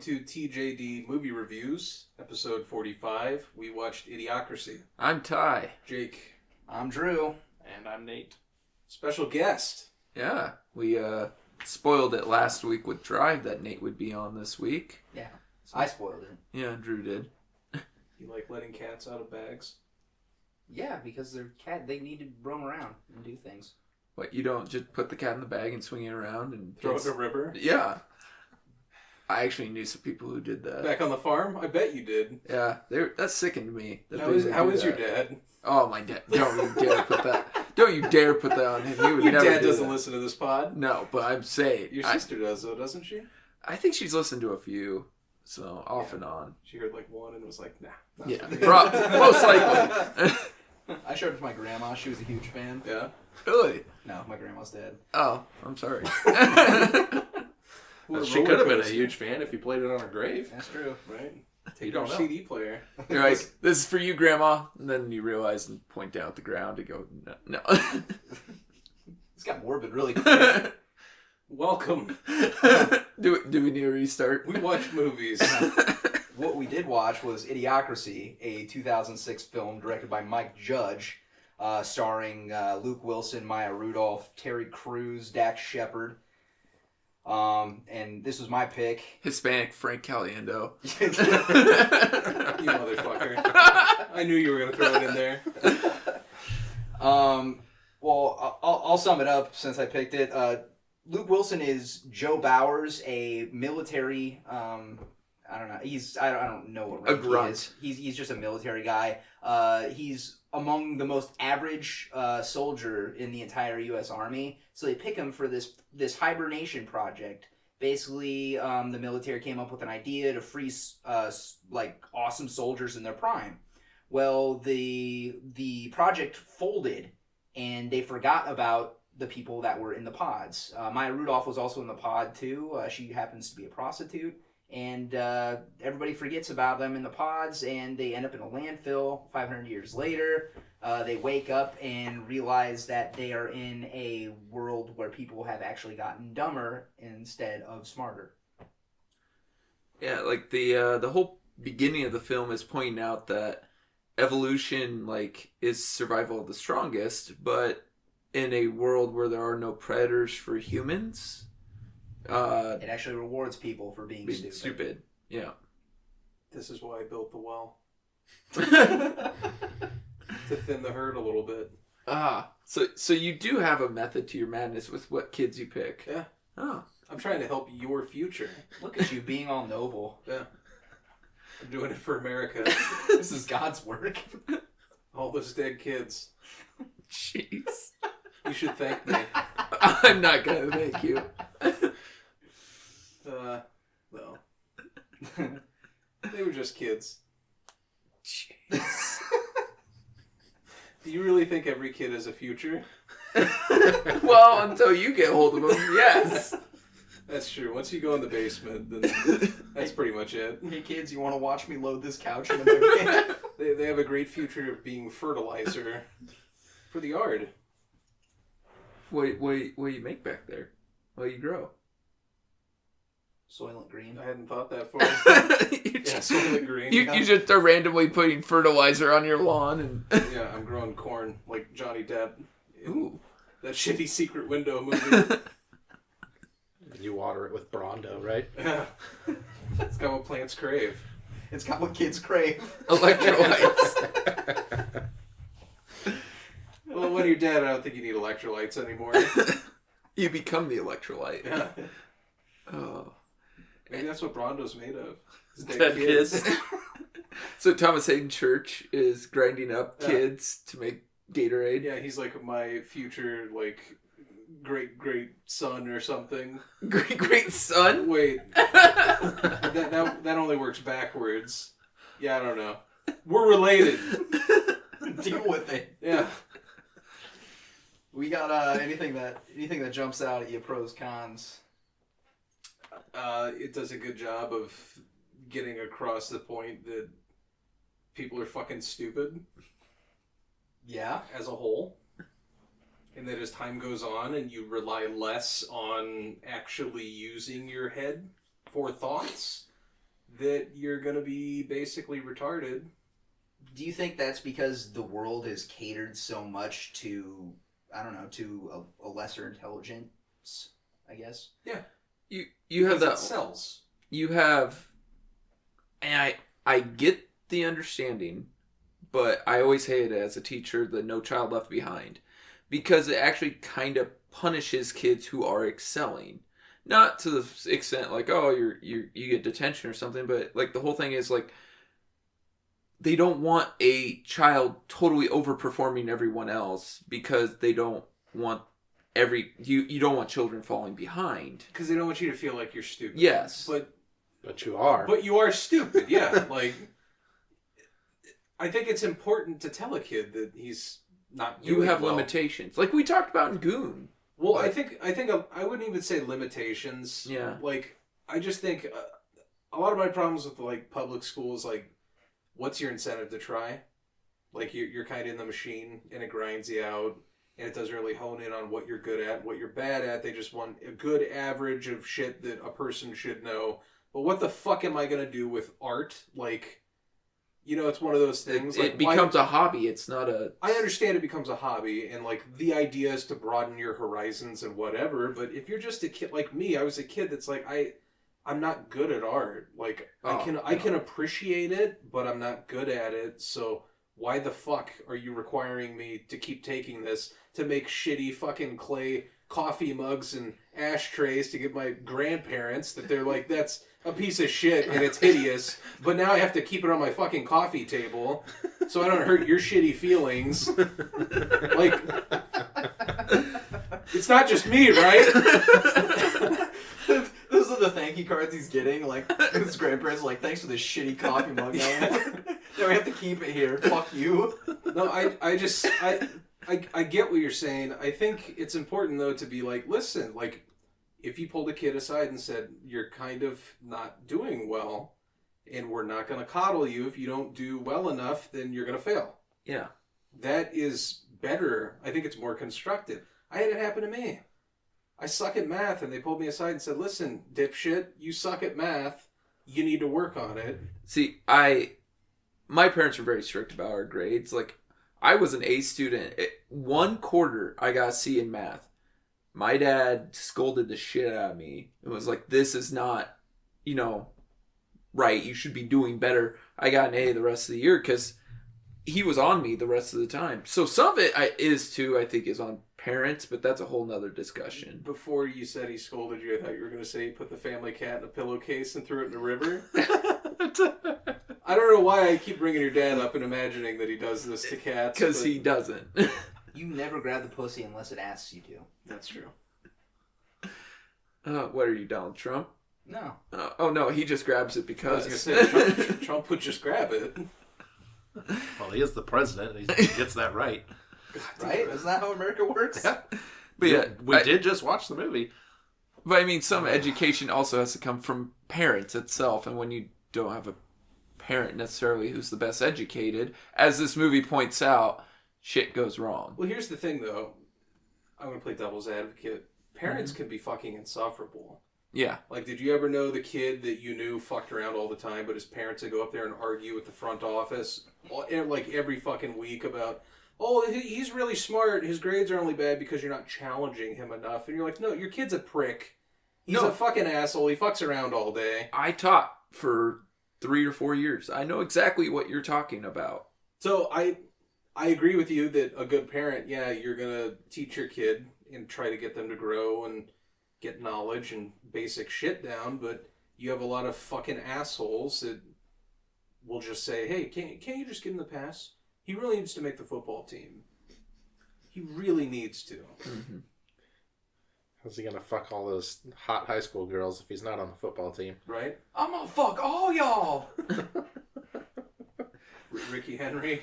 to TJD Movie Reviews, episode 45. We watched Idiocracy. I'm Ty. Jake. I'm Drew. And I'm Nate. Special guest. Yeah, we spoiled it last week with Drive that Nate would be on this week. Yeah, so, I spoiled it. Yeah, Drew did. You like letting cats out of bags? Yeah, because they're cat. They need to roam around and do things. What, you don't just put the cat in the bag and swing it around and throw it in a river? Yeah. I actually knew some people who did that. Back on the farm? I bet you did. Yeah, that sickened me. How is your dad? Oh, my dad. Don't you dare put that. Don't you dare put that on him. He would your never dad do doesn't that. listen to this pod? No, but I'm saying. Your sister does, though, doesn't she? I think she's listened to a few. So, off and on. She heard like one and was like, nah. Yeah, most likely. I showed it to my grandma. She was a huge fan. Yeah? Really? No, my grandma's dead. Oh, I'm sorry. She could have been a huge fan if you played it on her grave. That's true. Right? Take You your don't know. CD player. You're like, this is for you, Grandma. And then you realize and point down at the ground and go, no. It's got morbid really quick. Welcome. Do we need a restart? We watch movies. What we did watch was Idiocracy, a 2006 film directed by Mike Judge, starring Luke Wilson, Maya Rudolph, Terry Crews, Dax Shepard. And this was my pick. Hispanic Frank Caliendo. You motherfucker. I knew you were going to throw it in there. Well, I'll sum it up since I picked it. Luke Wilson is Joe Bowers, a military, I don't know. I don't know what rank he is. He's just a military guy. He's among the most average soldier in the entire U.S. Army. So they pick him for this hibernation project. Basically, the military came up with an idea to freeze awesome soldiers in their prime. Well, the project folded, and they forgot about the people that were in the pods. Maya Rudolph was also in the pod too. She happens to be a prostitute. And everybody forgets about them in the pods, and they end up in a landfill 500 years later. They wake up and realize that they are in a world where people have actually gotten dumber instead of smarter. Yeah, like the whole beginning of the film is pointing out that evolution is survival of the strongest, but in a world where there are no predators for humans. It actually rewards people for being stupid. Yeah. This is why I built the well. To thin the herd a little bit. So you do have a method to your madness with what kids you pick. Yeah. Oh. I'm trying to help your future. Look at you being all noble. Yeah. I'm doing it for America. This is God's work. All those dead kids. Jeez. You should thank me. I'm not gonna thank you. No. They were just kids. Jeez. Do you really think every kid has a future? Well, until you get hold of them, yes. That's true. Once you go in the basement, then that's pretty much it. Hey kids, you want to watch me load this couch into my van? They have a great future of being fertilizer for the yard. What do you make back there? What do you grow? Soylent Green. I hadn't thought that far. Soylent Green. You just are randomly putting fertilizer on your lawn and Yeah, I'm growing corn like Johnny Depp in Ooh. that shitty Secret Window movie. You water it with Brondo, right? Yeah. It's got what plants crave. It's got what kids crave. Electrolytes. Well, when you're dead, I don't think you need electrolytes anymore. You become the electrolyte. Yeah. Oh. Maybe that's what Brondo's made of. Dead kids. So Thomas Hayden Church is grinding up kids to make Gatorade. Yeah, he's like my future, great son or something. Great son? Wait. that only works backwards. Yeah, I don't know. We're related. Deal with it. Yeah. We got anything that jumps out at you, pros, cons? It does a good job of getting across the point that people are fucking stupid. Yeah. As a whole. And that as time goes on and you rely less on actually using your head for thoughts, that you're going to be basically retarded. Do you think that's because the world is catered so much to, I don't know, to a lesser intelligence, I guess? Yeah. You have that. It sells. You have, and I get the understanding, but I always hated it as a teacher, the No Child Left Behind, because it actually kind of punishes kids who are excelling. Not to the extent like, oh, you get detention or something, but like the whole thing is like, they don't want a child totally overperforming everyone else because they don't want you don't want children falling behind. Because they don't want you to feel like you're stupid. Yes. But you are. But you are stupid, yeah. Like, I think it's important to tell a kid that he's not doing You have well. limitations. Like we talked about in Goon. Well, I think I wouldn't even say limitations. Yeah. Like, I just think a lot of my problems with, like, public schools, like, what's your incentive to try? Like, you're kind of in the machine, and it grinds you out, and it doesn't really hone in on what you're good at and what you're bad at. They just want a good average of shit that a person should know. But what the fuck am I going to do with art? Like, you know, it's one of those things. It becomes a hobby. It's not a... I understand it becomes a hobby, and, like, the idea is to broaden your horizons and whatever, but if you're just a kid like me, I was a kid that's like, I'm not good at art. Like, I can appreciate it, but I'm not good at it, so why the fuck are you requiring me to keep taking this to make shitty fucking clay coffee mugs and ashtrays to give my grandparents that they're like, that's a piece of shit and it's hideous, but now I have to keep it on my fucking coffee table so I don't hurt your shitty feelings. Like, it's not just me, right? Those are the thank you cards he's getting. Like, his grandparents are like, thanks for this shitty coffee mug. Now we have to keep it here. Fuck you. No, I get what you're saying. I think it's important, though, to be like, listen, like, if you pulled a kid aside and said, you're kind of not doing well, and we're not going to coddle you if you don't do well enough, then you're going to fail. Yeah. That is better. I think it's more constructive. I had it happen to me. I suck at math, and they pulled me aside and said, listen, dipshit, you suck at math. You need to work on it. See, my parents were very strict about our grades. Like, I was an A student. One quarter, I got a C in math. My dad scolded the shit out of me. It was like, this is not, right. You should be doing better. I got an A the rest of the year because he was on me the rest of the time. So some of it I think is on parents, but that's a whole nother discussion. Before you said he scolded you, I thought you were going to say he put the family cat in a pillowcase and threw it in the river. I don't know why I keep bringing your dad up and imagining that he does this to cats. Because he doesn't. You never grab the pussy unless it asks you to. That's true. What are you, Donald Trump? No. Oh, no, he just grabs it because. I was going to say, Trump would just grab it. Well, he is the president. He gets that right. Right? Isn't that how America works? Yeah. But yeah, we did just watch the movie. But I mean, some education also has to come from parents itself, and when you don't have a parent necessarily who's the best educated, as this movie points out, shit goes wrong. Well, here's the thing, though. I'm going to play devil's advocate. Parents can be fucking insufferable. Yeah. Like, did you ever know the kid that you knew fucked around all the time, but his parents would go up there and argue with the front office, like, every fucking week about, oh, he's really smart. His grades are only bad because you're not challenging him enough. And you're like, no, your kid's a prick. He's a fucking asshole. He fucks around all day. I taught for 3 or 4 years. I know exactly what you're talking about. So I agree with you that a good parent, yeah, you're going to teach your kid and try to get them to grow and get knowledge and basic shit down, but you have a lot of fucking assholes that will just say, hey, can't you just give him the pass? He really needs to make the football team. He really needs to. Mm-hmm. How's he gonna fuck all those hot high school girls if he's not on the football team? Right? I'm gonna fuck all y'all! Ricky Henry.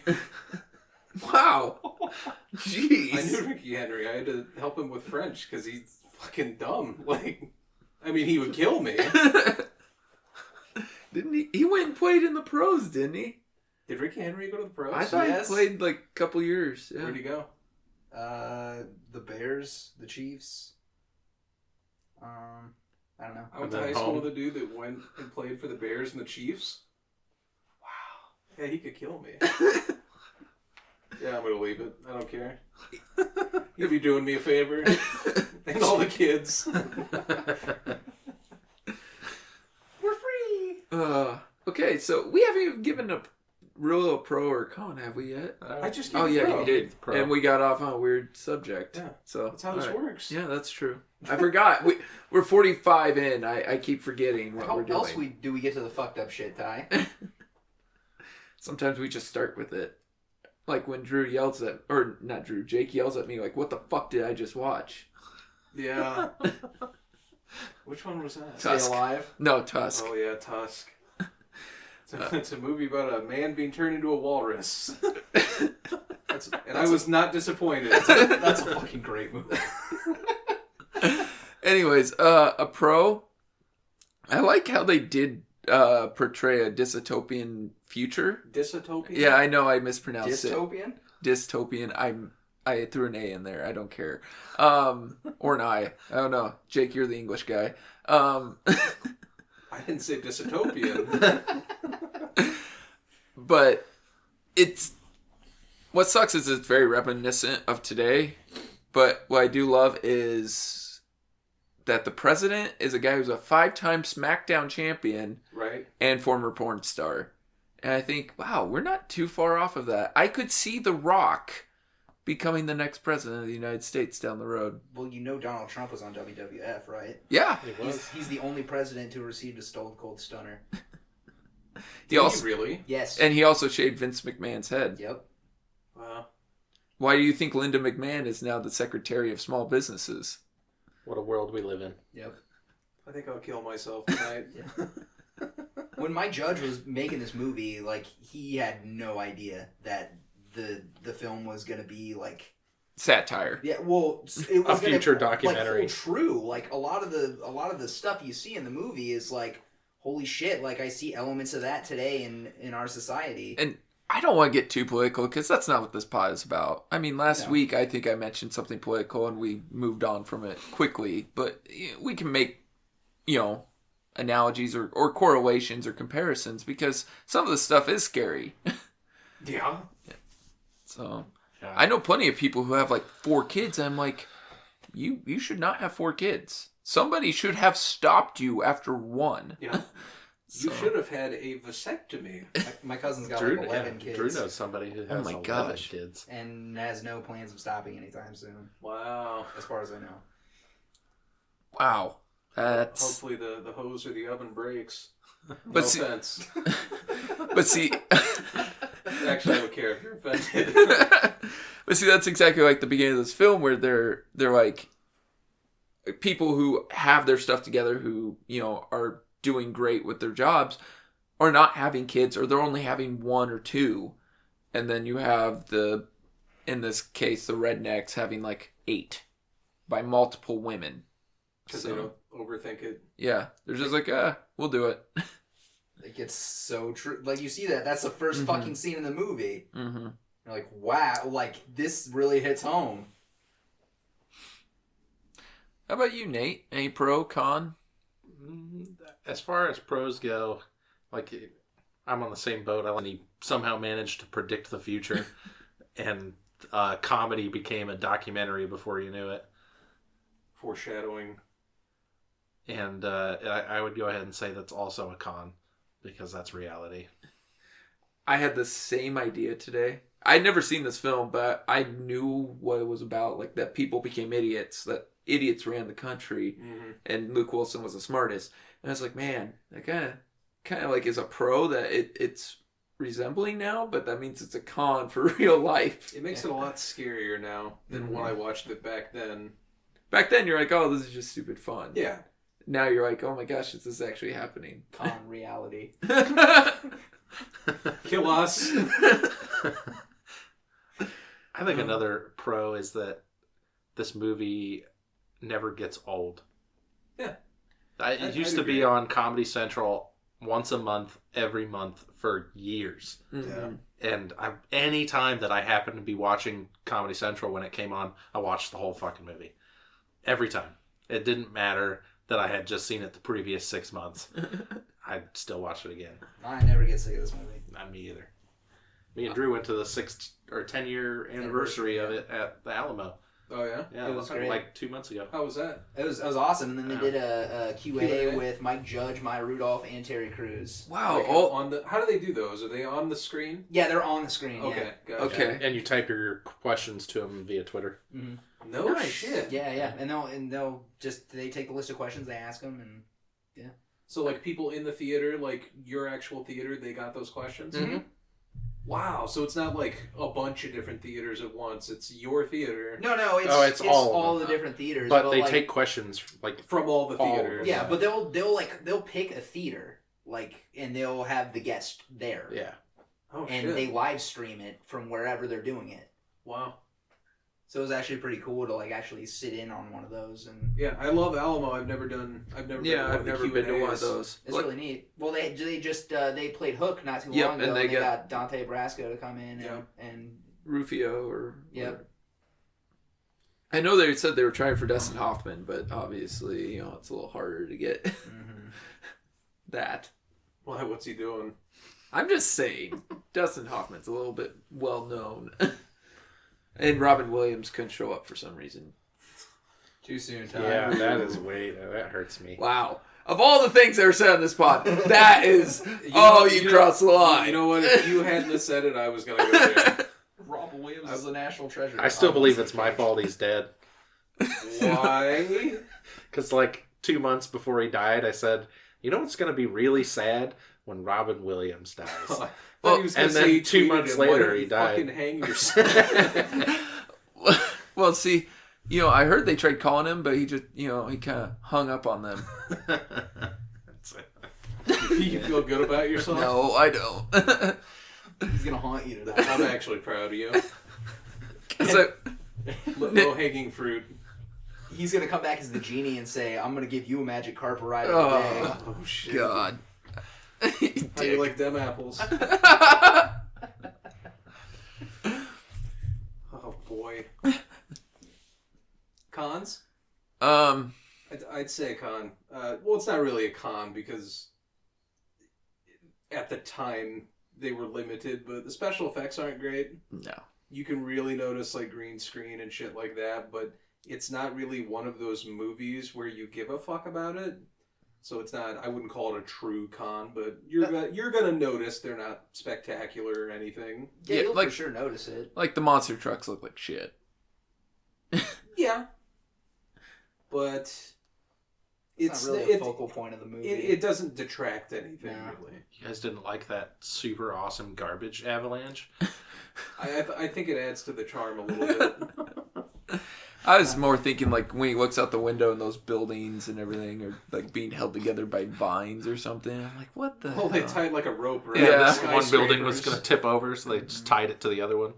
Wow. Jeez. I knew Ricky Henry. I had to help him with French because he's fucking dumb. Like, I mean, he would kill me. Didn't he? He went and played in the pros, didn't he? Did Ricky Henry go to the pros? I thought he played like a couple years. Yeah. Where'd he go? The Bears, the Chiefs. I don't know. I went to high school with a dude that went and played for the Bears and the Chiefs. Wow. Yeah, he could kill me. Yeah, I'm going to leave it. I don't care. You'd be doing me a favor. And all the kids. We're free! Okay, so we haven't even given a real pro or con, have we yet? I just Oh, yeah, pro. you did. Pro. And we got off on a weird subject. Yeah, so that's how this works. Yeah, that's true. I forgot. We're 45 in. I keep forgetting what we're doing. How else do we get to the fucked up shit, Ty? Sometimes we just start with it. Like when Drew yells at... Or, not Drew. Jake yells at me like, what the fuck did I just watch? Yeah. Which one was that? Tusk. Stay Alive? No, Tusk. Oh, yeah, Tusk. It's a movie about a man being turned into a walrus. I was not disappointed. That's a fucking great movie. Anyways, a pro. I like how they did portray a dystopian future. Dystopian? Yeah, I know I mispronounced Dystopian? it. Dystopian. I threw an A in there. I don't care. Or an I. I don't know. Jake, you're the English guy. I didn't say dystopian. But it's... What sucks is it's very reminiscent of today. But what I do love is that the president is a guy who's a 5-time SmackDown champion. Right. And former porn star. And I think, wow, we're not too far off of that. I could see The Rock becoming the next president of the United States down the road. Well, you know Donald Trump was on WWF, right? Yeah. He's the only president who received a Stone Cold Stunner. He also, really? Yes. And he also shaved Vince McMahon's head. Yep. Wow. Why do you think Linda McMahon is now the Secretary of Small Businesses? What a world we live in. Yep. I think I'll kill myself tonight. When my judge was making this movie, like, he had no idea that the film was gonna be like satire. Yeah, well, it was a future gonna, documentary. Like, true. Like a lot of the stuff you see in the movie is like, holy shit! Like I see elements of that today in our society. And I don't want to get too political because that's not what this pod is about. I mean, last week I think I mentioned something political and we moved on from it quickly. But we can make, analogies or correlations or comparisons because some of the stuff is scary. Yeah. So I know plenty of people who have like 4 kids. And I'm like, you should not have 4 kids. Somebody should have stopped you after 1. Yeah. You should have had a vasectomy. My cousin's got Drew, like 11 kids. Drew knows somebody who has 11 kids. And has no plans of stopping anytime soon. Wow. As far as I know. Wow. That's... Hopefully the hose or the oven breaks. But no see... offense. But see... Actually, I don't care if you're offended. But see, that's exactly like the beginning of this film where they're like people who have their stuff together who, are doing great with their jobs are not having kids or they're only having 1 or 2. And then you have in this case, the rednecks having like 8 by multiple women. Because they don't overthink it. Yeah. They're just like, we'll do it. Like, it's so true. Like, you see that. That's the first fucking scene in the movie. Mm-hmm. You're like, wow. Like, this really hits home. How about you, Nate? Any pro, con? As far as pros go, like, I'm on the same boat. He somehow managed to predict the future. And comedy became a documentary before you knew it. Foreshadowing. And I would go ahead and say that's also a con. Because that's reality. I had the same idea today. I'd never seen this film, but I knew what it was about. Like, that people became idiots. That idiots ran the country. Mm-hmm. And Luke Wilson was the smartest. And I was like, man, that kind of like is a pro that it's resembling now, but that means it's a con for real life. It makes it a lot scarier now than when I watched it back then. Back then, you're like, oh, this is just stupid fun. Yeah. Now you're like, oh my gosh, is this actually happening? Con reality. Kill us. I think another pro is that this movie never gets old. Yeah. It used to be on Comedy Central once a month, every month for years. Mm-hmm. And any time that I happened to be watching Comedy Central when it came on, I watched the whole fucking movie. Every time. It didn't matter. that I had just seen it the previous 6 months, I'd still watch it again. I never get sick of this movie. Not me either. Me and Drew went to the 10-year anniversary of it at the Alamo. Oh yeah, yeah, it was great. Like 2 months ago. How was that? It was awesome. And then they did a Q&A with Mike Judge, Maya Rudolph, and Terry Crews. Wow! Like all on the how do they do those? Are they on the screen? Yeah, they're on the screen. Okay, yeah. gotcha. Okay. And you type your questions to them via Twitter. Mm-hmm. No shit. Yeah, and they'll just they take the list of questions, they ask them, and yeah. So like people in the theater, like your actual theater, they got those questions. Mm-hmm. Wow, so it's not like a bunch of different theaters at once. It's your theater. No, it's all of the them. different theaters. But they like, take questions like from all the theaters. Yeah, but they'll pick a theater and they'll have the guest there. Yeah. Oh and shit. they live stream it from wherever they're doing it. Wow. So it was actually pretty cool to like actually sit in on one of those and. Yeah, I love Alamo. I've never been I've to never been to one of those. It's really neat. Well, they just they played Hook not too long ago. And they got Dante Brasco to come in and Rufio or yep. I know they said they were trying for Dustin Hoffman, but obviously it's a little harder to get that. Why? What's he doing? I'm just saying, Dustin Hoffman's a little bit well known, and Robin Williams couldn't show up for some reason. Too soon, Ty. Yeah, that hurts me. Wow. Of all the things that are said on this pod, that is, you crossed the line. You know what? If you hadn't have said it, I was going to go there. Robin Williams is a national treasure. I still believe it's my fault he's dead. Why? Because like 2 months before he died, I said, you know what's going to be really sad? When Robin Williams dies. Well, and then 2 months later, he died. Fucking hang yourself. Well, see, I heard they tried calling him, but he just, he kind of hung up on them. You feel good about yourself? No, I don't. He's gonna haunt you tonight. I'm actually proud of you. So, Low hanging fruit. He's gonna come back as the genie and say, "I'm gonna give you a magic carpet ride today." Oh shit! God. How you like them apples? Oh boy. Cons? I'd say a con. Well, it's not really a con because at the time they were limited, but the special effects aren't great. No. You can really notice like green screen and shit like that, but it's not really one of those movies where you give a fuck about it. So it's not. I wouldn't call it a true con, but you're gonna notice they're not spectacular or anything. Yeah, you'll for sure notice it. Like the monster trucks look like shit. Yeah, but it's not really a focal point of the movie. It doesn't detract anything really. You guys didn't like that super awesome garbage avalanche? I think it adds to the charm a little bit. I was more thinking like when he looks out the window and those buildings and everything are like being held together by vines or something. I'm like, what the hell? They tied like a rope around the one building was going to tip over, so they just tied it to the other one.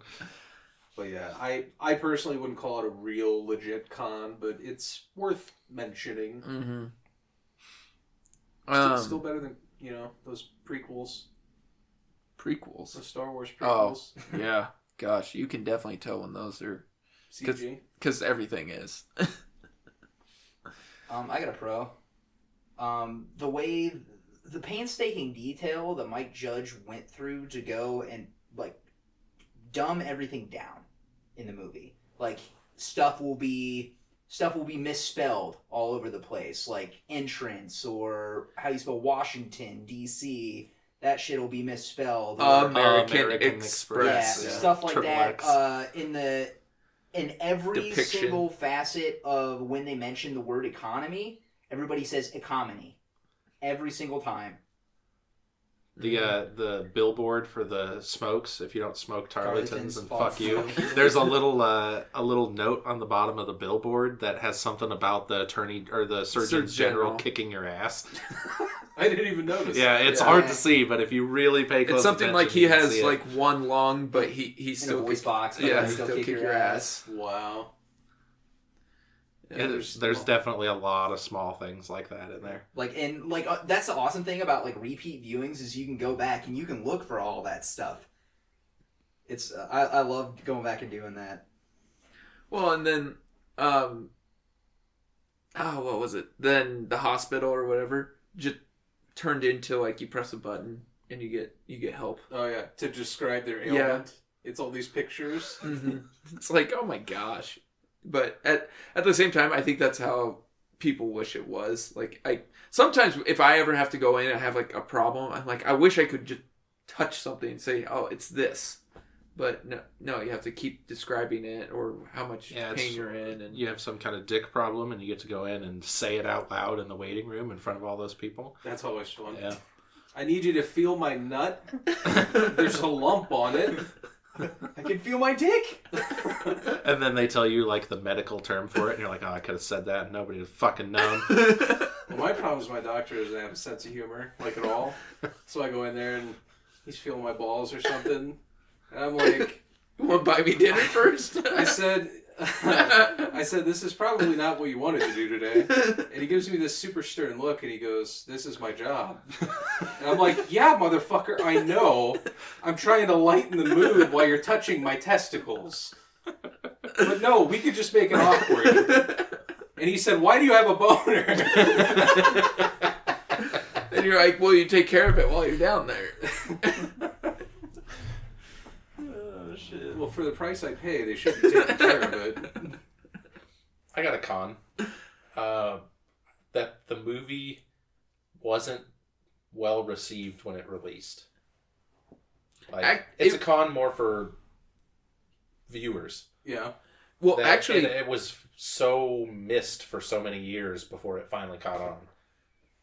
But yeah, I personally wouldn't call it a real legit con, but it's worth mentioning. Mm-hmm. Still better than, those prequels. Prequels? The Star Wars prequels. Oh, yeah. Gosh, you can definitely tell when those are... CG? Because everything is. I got a pro. The way... The painstaking detail that Mike Judge went through to go and, dumb everything down in the movie. Stuff will be misspelled all over the place. Like, entrance, or how you spell Washington, D.C., that shit will be misspelled. American Express. Yeah, stuff like Triple that. In every Depiction. single facet of when they mention the word economy, everybody says economy. Every single time. The billboard for the smokes, if you don't smoke Tarleton's, and fuck you. Fuck you. There's a little note on the bottom of the billboard that has something about the attorney or the Surgeon General kicking your ass. I didn't even notice. Yeah, it's hard to see, but if you really pay close it's something attention, like he you can has see like one long, but he still in a voice box. Yeah, he still kick your ass. Wow. Yeah, there's definitely a lot of small things like that in there. That's the awesome thing about repeat viewings is you can go back and you can look for all that stuff. It's I love going back and doing that. Well, and then what was it? Then the hospital or whatever just turned into like you press a button and you get help. Oh yeah, to describe their ailment. It's all these pictures. Mm-hmm. It's like, oh my gosh. But at the same time, I think that's how people wish it was. Like, sometimes if I ever have to go in and have like a problem, I'm like, I wish I could just touch something and say, oh, it's this. But no, you have to keep describing it or how much pain you're in. And you have some kind of dick problem and you get to go in and say it out loud in the waiting room in front of all those people. That's always fun. Yeah. I need you to feel my nut. There's a lump on it. I can feel my dick. And then they tell you like the medical term for it, and you're like, oh, I could have said that, and nobody would have fucking known. Well, my problem is my doctor doesn't have a sense of humor, like at all. So I go in there and he's feeling my balls or something, and I'm like, "You want to buy me dinner first?" I said, this is probably not what you wanted to do today. And he gives me this super stern look, and he goes, "This is my job." And I'm like, "Yeah, motherfucker, I know. I'm trying to lighten the mood while you're touching my testicles. But no, we could just make it awkward." And he said, "Why do you have a boner?" And you're like, "Well, you take care of it while you're down there." Oh, shit. Well, for the price I pay, they should be taking care of it. I got a con. That the movie wasn't well received when it released. Like, it's a con more for viewers. Yeah. Well, actually, it was so missed for so many years before it finally caught on.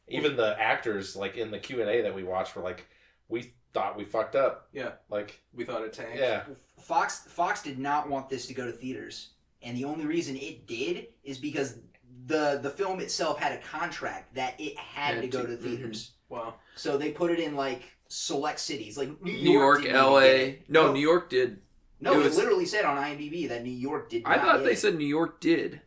Even the actors, like in the Q&A that we watched, were like, "We thought we fucked up." Yeah. Like, we thought it tanked. Yeah. Fox did not want this to go to theaters, and the only reason it did is because the film itself had a contract that it had to go to theaters. Mm-hmm. Wow. So they put it in like select cities, like New York, LA. No, New York did. No, it literally said on IMDb that New York did not. I thought they said New York did.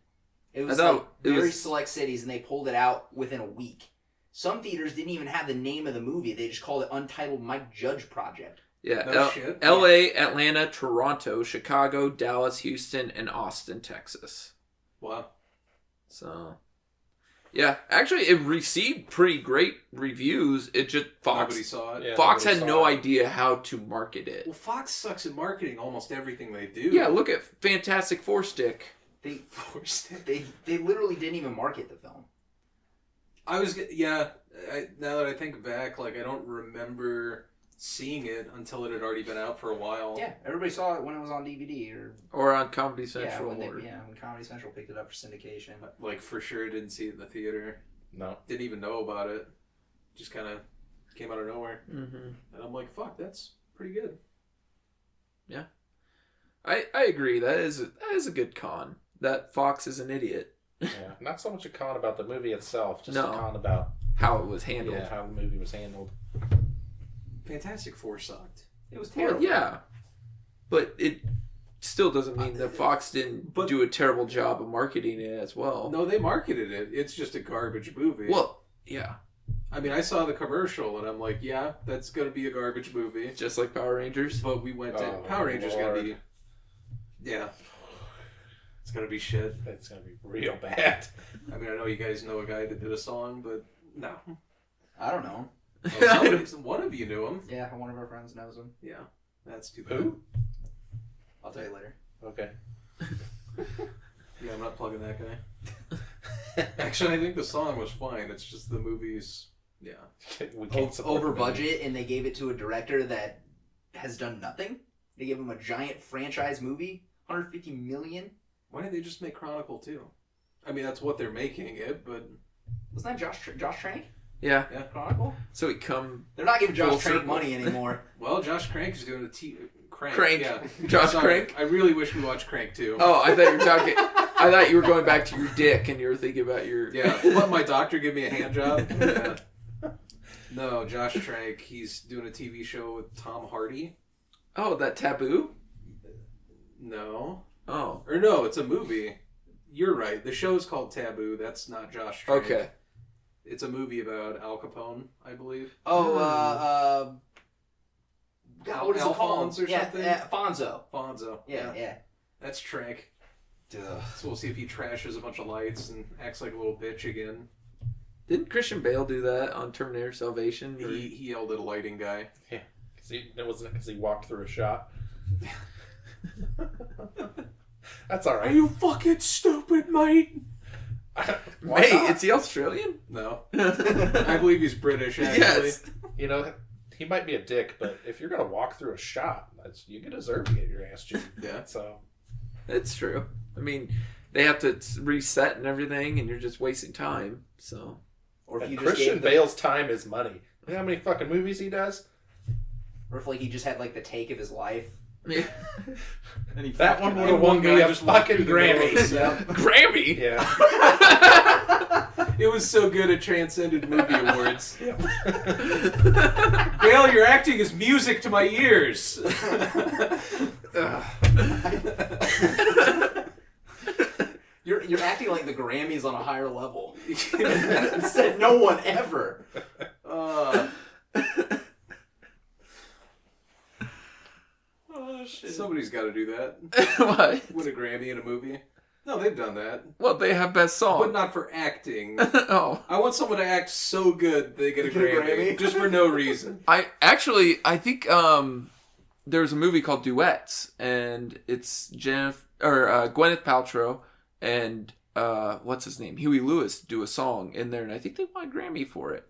It was like very select cities, and they pulled it out within a week. Some theaters didn't even have the name of the movie. They just called it Untitled Mike Judge Project. Yeah, No shit. L.A., Atlanta, Toronto, Chicago, Dallas, Houston, and Austin, Texas. Wow. So, yeah, actually, it received pretty great reviews. It just Nobody saw it. Yeah, Fox had no idea how to market it. Well, Fox sucks at marketing almost everything they do. Yeah, look at Fantastic Four Stick. They literally didn't even market the film. now that I think back, like, I don't remember seeing it until it had already been out for a while. Yeah, everybody saw it when it was on DVD Or on Comedy Central. when Comedy Central picked it up for syndication. Like, for sure didn't see it in the theater. No. Didn't even know about it. Just kind of came out of nowhere. Mm-hmm. And I'm like, fuck, that's pretty good. Yeah. I agree. That is a good con. That Fox is an idiot. Yeah. Not so much a con about the movie itself, just No. a con about How it was handled. yeah, how the movie was handled. Fantastic Four sucked. It was Well, terrible. yeah. But it still doesn't mean that Fox didn't do a terrible job of marketing it as well. No, they marketed it. It's just a garbage movie. Well, yeah. I mean, I saw the commercial and I'm like, yeah, that's going to be a garbage movie. Just like Power Rangers. But we went to Power Rangers going to be... Yeah. It's going to be shit. It's going to be real bad. I mean, I know you guys know a guy that did a song, but no. I don't know. Well, one of you knew him. Yeah, one of our friends knows him. Yeah, that's too bad. Who? I'll tell you later. Okay. Yeah, I'm not plugging that guy. Actually, I think the song was fine. It's just the movies. Yeah. We can't support Over the movie. budget, and they gave it to a director that has done nothing. They gave him a giant franchise movie, $150 million. Why didn't they just make Chronicle 2? I mean, that's what they're making it, but... Wasn't that Josh Trank? Yeah. Yeah. Chronicle? So we come... They're not giving Full Josh Trank circle. money anymore. Well, Josh Crank is doing Crank. Crank. Yeah. Josh Sorry, Crank? I really wish we watched Crank 2. Oh, I thought you were talking... I thought you were going back to your dick and you were thinking about your... Yeah. Let my doctor give me a hand job. Yeah. No, Josh Trank. He's doing a TV show with Tom Hardy. Oh, that Taboo? No. Oh. Or no, it's a movie. You're right. The show's called Taboo. That's not Josh Trank. Okay. It's a movie about Al Capone, I believe. Oh, God, what is it called? Alphonse or something? Yeah, Fonzo. Fonzo. Yeah. That's Trank. So we'll see if he trashes a bunch of lights and acts like a little bitch again. Didn't Christian Bale do that on Terminator Salvation? He yelled at a lighting guy. Yeah, wasn't it because he walked through a shot? That's all right. Are you fucking stupid, mate? Mate, is he Australian? No. I believe he's British, actually. Yes. You know, he might be a dick, but if you're going to walk through a shot, you deserve to get your ass chewed. Yeah. So. It's true. I mean, they have to reset and everything, and you're just wasting time, so... Or if you Christian Bale's time is money. You know how many fucking movies he does? Or if, like, he just had, like, the take of his life. Yeah. And that one would have won me a fucking Grammy. Grammy? Yeah. It was so good it transcended movie awards. Bale, your acting is music to my ears. You're acting like the Grammys on a higher level. Said no one ever. Oh shit! Somebody's got to do that. What? Win a Grammy in a movie. No, they've done that. Well, they have best song. But not for acting. Oh. I want someone to act so good they get a Grammy. Just for no reason. I think there's a movie called Duets, and it's Gwyneth Paltrow and what's his name? Huey Lewis do a song in there, and I think they won a Grammy for it.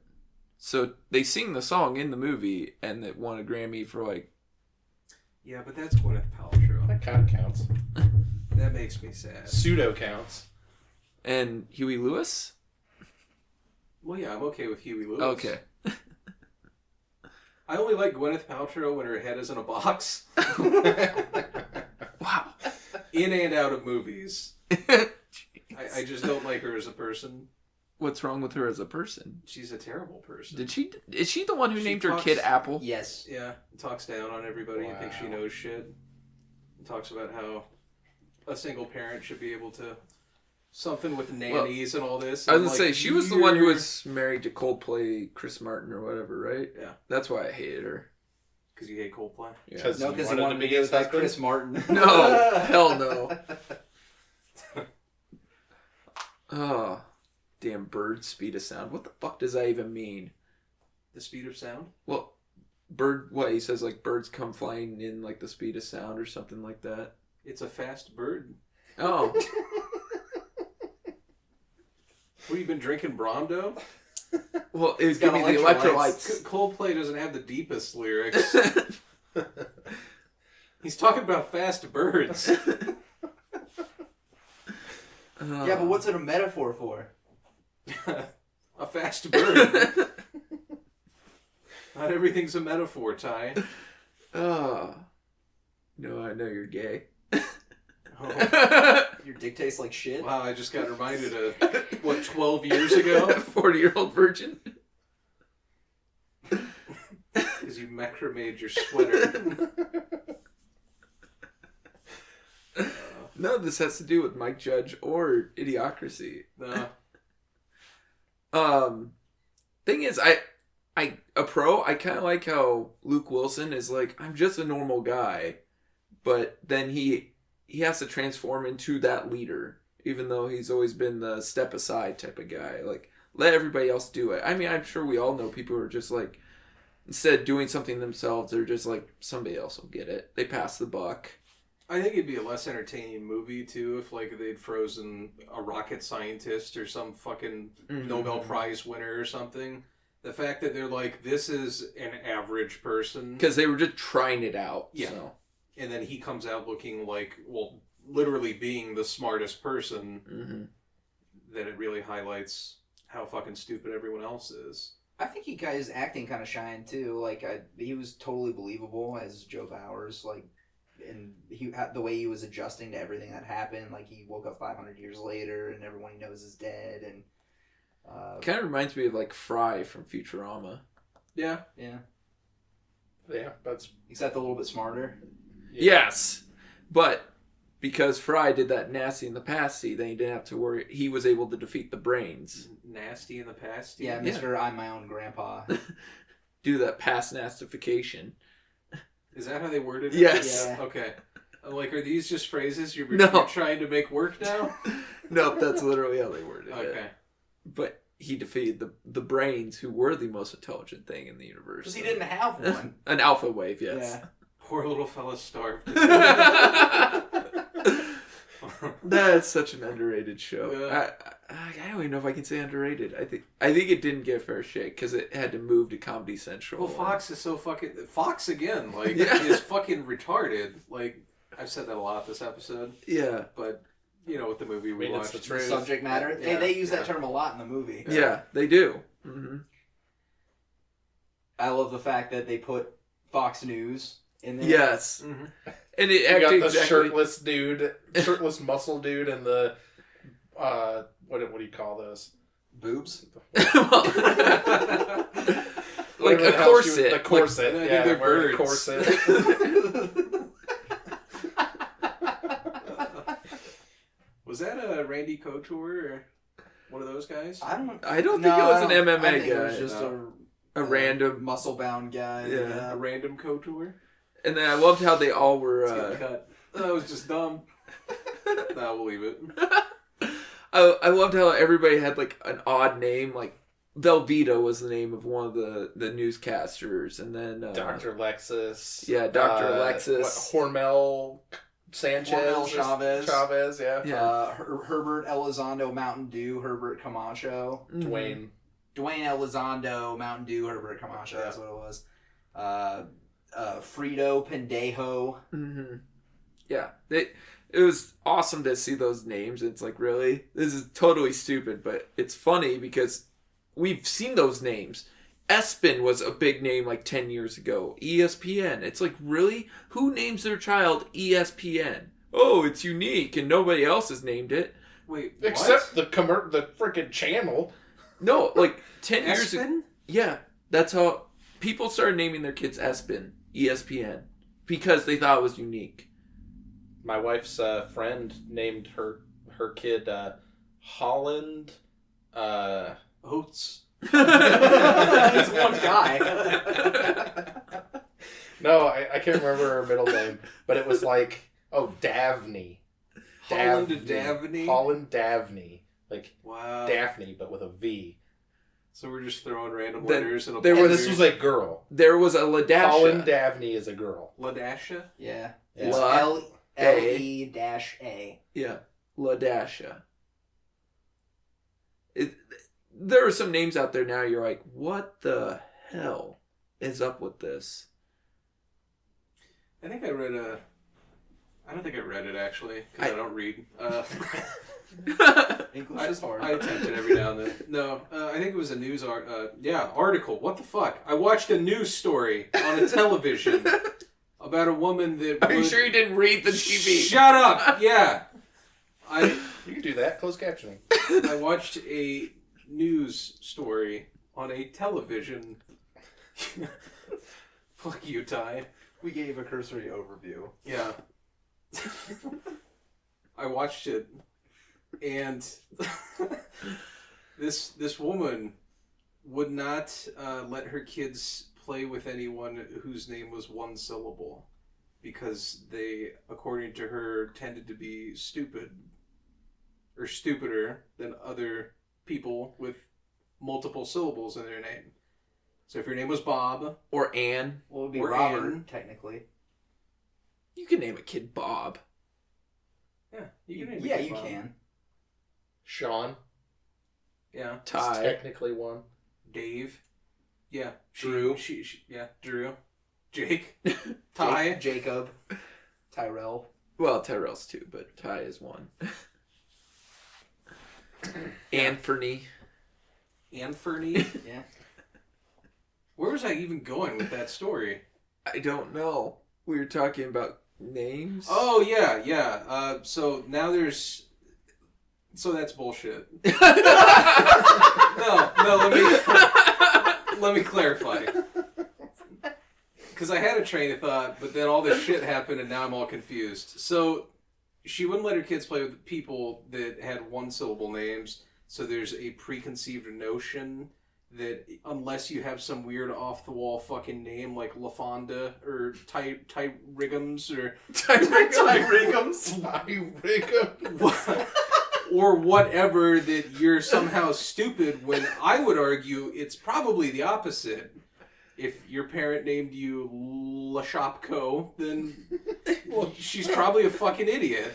So they sing the song in the movie, and it won a Grammy for like... Yeah, but that's Gwyneth Paltrow. That kind of counts. That makes me sad. Pseudo counts. And Huey Lewis? Well, yeah, I'm okay with Huey Lewis. Okay. I only like Gwyneth Paltrow when her head is in a box. Wow. In and out of movies. I just don't like her as a person. What's wrong with her as a person? She's a terrible person. Is she the one who named her kid Apple? Yes. Yeah. Talks down on everybody and thinks she knows shit. And talks about how a single parent should be able to... Something with nannies and all this. I was going to say, she was the one who was married to Coldplay, Chris Martin or whatever, right? Yeah. That's why I hated her. Because you hate Coldplay? Yeah. No, because he wanted to be with that Chris Martin. No. Hell no. Oh. Damn bird speed of sound. What the fuck does that even mean? The speed of sound? Well, he says like birds come flying in like the speed of sound or something like that. It's a fast bird. Oh. What, you been drinking Brondo? Well, it was giving me the electrolytes. Coldplay doesn't have the deepest lyrics. He's talking about fast birds. Yeah, but what's it a metaphor for? A fast bird. Not everything's a metaphor, Ty. Oh. No, I know you're gay. Oh. Your dick tastes like shit? Wow, I just got reminded of, 12 years ago? 40-year-old virgin. Because you macrameed your sweater. No, this has to do with Mike Judge or Idiocracy. No. Thing is, I kind of like how Luke Wilson is like, I'm just a normal guy, but then he has to transform into that leader, even though he's always been the step aside type of guy. Like, let everybody else do it. I mean, I'm sure we all know people who are just like, instead of doing something themselves, they're just like, somebody else will get it. They pass the buck. I think it'd be a less entertaining movie, too, if, like, they'd frozen a rocket scientist or some fucking Nobel Prize winner or something. The fact that they're like, this is an average person. Because they were just trying it out. Yeah. So. And then he comes out looking like, well, literally being the smartest person. Mm-hmm. Then it really highlights how fucking stupid everyone else is. I think his acting kind of shined, too. Like, he was totally believable as Joe Bowers. Like, and the way he was adjusting to everything that happened. Like, he woke up 500 years later and everyone he knows is dead. And kind of reminds me of, like, Fry from Futurama. Yeah. Yeah. Yeah, that's... Except a little bit smarter. Yeah. Yes. But because Fry did that nasty in the pasty, then he didn't have to worry. He was able to defeat the brains. Nasty in the past? Yeah, Mr. I'm my own grandpa. Do that past nastification. Is that how they worded it? Yes. Yeah. Okay. I'm like, are these just phrases you're trying to make work now? Nope, that's literally how they worded it. Okay. But he defeated the brains, who were the most intelligent thing in the universe. Because he didn't have one. An alpha wave, yes. Yeah. Poor little fella starved. That's such an underrated show. Yeah. I don't even know if I can say underrated. I think it didn't get a fair shake because it had to move to Comedy Central. Well, Fox is so fucking... Fox, again, like, Yeah. is fucking retarded. Like, I've said that a lot this episode. Yeah. But, you know, with the movie we watched... It's the truth. Subject matter. Yeah. They use that term a lot in the movie. Yeah, they do. Mm-hmm. I love the fact that they put Fox News in there. Yes. Mm-hmm. And it You got actually the shirtless dude, shirtless muscle dude, and the what do you call those? Boobs? like Whatever a the hell corset. the corset. Like, yeah, they're wearing a birds. corset. Was that a Randy Couture or one of those guys? I don't think it was an MMA I think guy. It was just A random. muscle bound guy. Yeah. A random Couture? And then I loved how they all It's were. getting cut. That was just dumb. Nah, we'll leave it. I loved how everybody had like an odd name. Like Velveeta was the name of one of the newscasters, and then Dr. Lexus. Yeah, Dr. Alexis. Hormel Sanchez. Hormel Chavez. Chavez, yeah. Yeah. Herbert Elizondo, Mountain Dew, Herbert Camacho. Dwayne. Dwayne Elizondo, Mountain Dew, Herbert Camacho. Yeah. That's what it was. Frito Pendejo. Mm-hmm. Yeah, it was awesome to see those names. It's like, really, this is totally stupid, but it's funny because we've seen those names. Espen was a big name like 10 years ago. ESPN. It's like, really? Who names their child ESPN? Oh, it's unique and nobody else has named it. Wait, Except the freaking channel. No, like 10 years ago. Espen? Yeah, that's how people started naming their kids Espen, ESPN, because they thought it was unique. My wife's friend named her kid Holland. Oats. He's one guy. No, I can't remember her middle name, but it was like, Davney. Holland Davney? Holland Davney. Like Wow. Daphne, but with a V. So we're just throwing random Then letters in a there And was- this was a girl. There was a Ladasha. Holland Davney is a girl. Ladasha? Yeah. Yeah. It's La- LE-A. Yeah, Ladasha. There are some names out there now you're like, what the hell is up with this? I think I read I don't think I read it actually, because I don't read. English is hard. I attempt it every now and then. No, I think it was a news article. What the fuck? I watched a news story on a television about a woman that Are you sure you didn't read the TV? Shut up! Yeah. You can do that. Closed captioning. I watched a news story on a television. Fuck you, Ty. We gave a cursory overview. Yeah. I watched it, and this woman would not let her kids play with anyone whose name was one syllable, because they, according to her, tended to be stupid or stupider than other people with multiple syllables in their name. So if your name was Bob Or Anne. Well, it would be Or Robert, Ann. technically. You can name a kid Bob. yeah, you can name Yeah, it you Bob. can. Sean. Yeah, Is Ty. technically one. Dave. Yeah, Drew. She yeah, Drew. Jake. Ty. Jacob. Tyrell. Well, Tyrell's two, but Ty is one. Anthony. Anthony. Yeah. Where was I even going with that story? I don't know. We were talking about names. Oh yeah. So now there's. So that's bullshit. No. Let me clarify. Because I had a train of thought, but then all this shit happened, and now I'm all confused. So she wouldn't let her kids play with people that had one syllable names. So there's a preconceived notion that unless you have some weird off-the-wall fucking name like LaFonda or Ty Riggums or... Ty Riggums? or whatever, that you're somehow stupid, when I would argue it's probably the opposite. If your parent named you LaShopco, then she's probably a fucking idiot.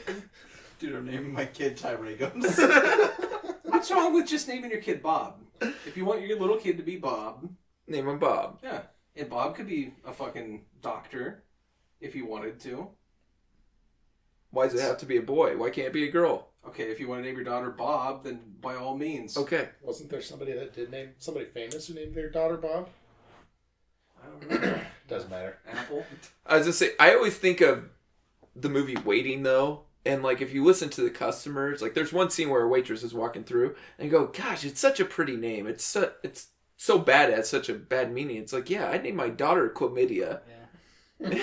Dude, I'm naming my kid Ty Riggums. What's wrong with just naming your kid Bob? If you want your little kid to be Bob... Name him Bob. Yeah. And Bob could be a fucking doctor, if he wanted to. Why does it have to be a boy? Why can't it be a girl? Okay, if you want to name your daughter Bob, then by all means. Okay. Wasn't there somebody that did name somebody famous who named their daughter Bob? I don't know. Doesn't matter. Apple? I was gonna say, I always think of the movie Waiting, though. And, like, if you listen to the customers, like, there's one scene where a waitress is walking through and you go, gosh, it's such a pretty name. It's so bad, it has such a bad meaning. It's like, yeah, I'd name my daughter Chlamydia. Yeah.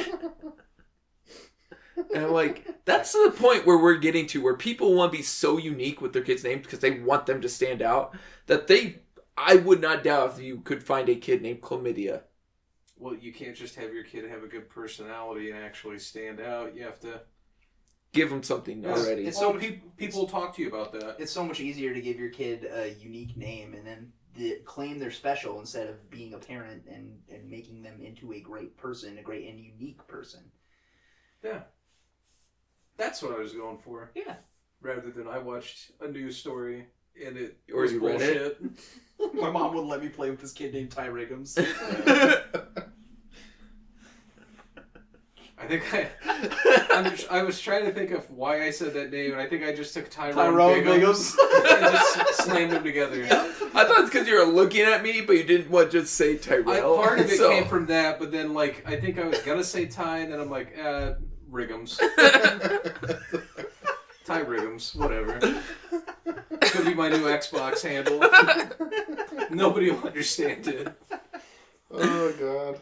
And I'm like, that's the point where we're getting to, where people want to be so unique with their kids' names because they want them to stand out, that I would not doubt if you could find a kid named Chlamydia. Well, you can't just have your kid have a good personality and actually stand out. You have to... Give them something already. It's so people talk to you about that. It's so much easier to give your kid a unique name and then claim they're special instead of being a parent and making them into a great person, a great and unique person. Yeah. That's what I was going for. Yeah. Rather than I watched a news story and it Or was you read bullshit. My mom wouldn't let me play with this kid named Ty Riggums. I think I was trying to think of why I said that name, and I think I just took Tyrone Biggums and just slammed them together. I thought it's because you were looking at me, but you didn't want to just say Tyrell. Part of it came from that, but then, like, I think I was gonna say Ty, and then I'm like, Riggums. Ty Riggums, whatever. Could be my new Xbox handle. Nobody will understand it. Oh, God.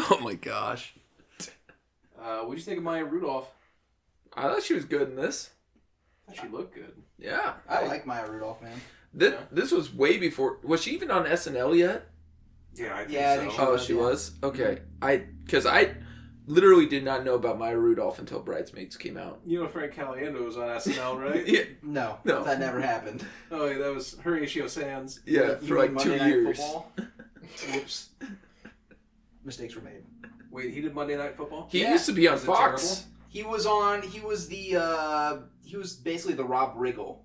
Oh my gosh. What do you think of Maya Rudolph? I thought she was good in this. She looked good. Yeah. I like Maya Rudolph, man. This was way before. Was she even on SNL yet? Yeah, I think Yeah, I so. think she Oh, was, she yeah. was? Okay. Because I literally did not know about Maya Rudolph until Bridesmaids came out. You know Frank Caliendo was on SNL, right? Yeah. No, No. that never happened. Oh, yeah, that was Horatio Sands. Yeah, You for mean like 2 Monday Night years. Football? Whoops. Mistakes were made. Wait, he did Monday Night Football? He Yeah. used to be on Was it Fox. He was basically the Rob Riggle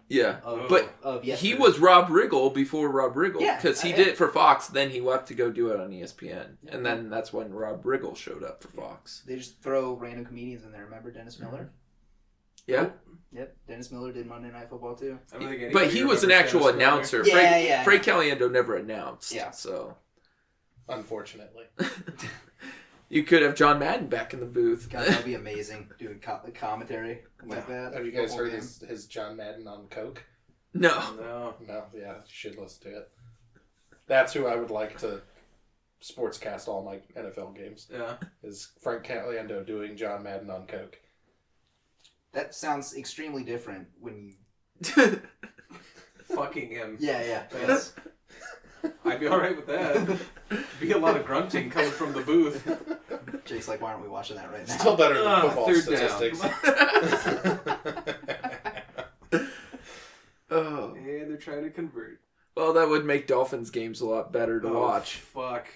Yeah. of, But of he yesterday. was Rob Riggle before Rob Riggle. Yeah, Because he yeah. did it for Fox, then he left to go do it on ESPN. And then that's when Rob Riggle showed up for Fox. They just throw random comedians in there. Remember Dennis Miller? Yeah. Yep, Dennis Miller did Monday Night Football too. I don't think But anybody he was an remembers actual Dennis Miller. announcer. Yeah, Frank Caliendo never announced. Yeah. So Unfortunately. you could have John Madden back in the booth. God, that would be amazing doing commentary like that. Have you the guys whole heard game. his John Madden on Coke? No. No. No, yeah, you should listen to it. That's who I would like to sportscast all my NFL games. Yeah. Is Frank Caliendo doing John Madden on Coke? That sounds extremely different when you. Fucking him. Yeah. Yes. I'd be alright with that. Be a lot of grunting coming from the booth. Jake's like, why aren't we watching that right now? Still better than football third statistics. Oh. And they're trying to convert. Well, that would make Dolphins games a lot better to watch. Fuck.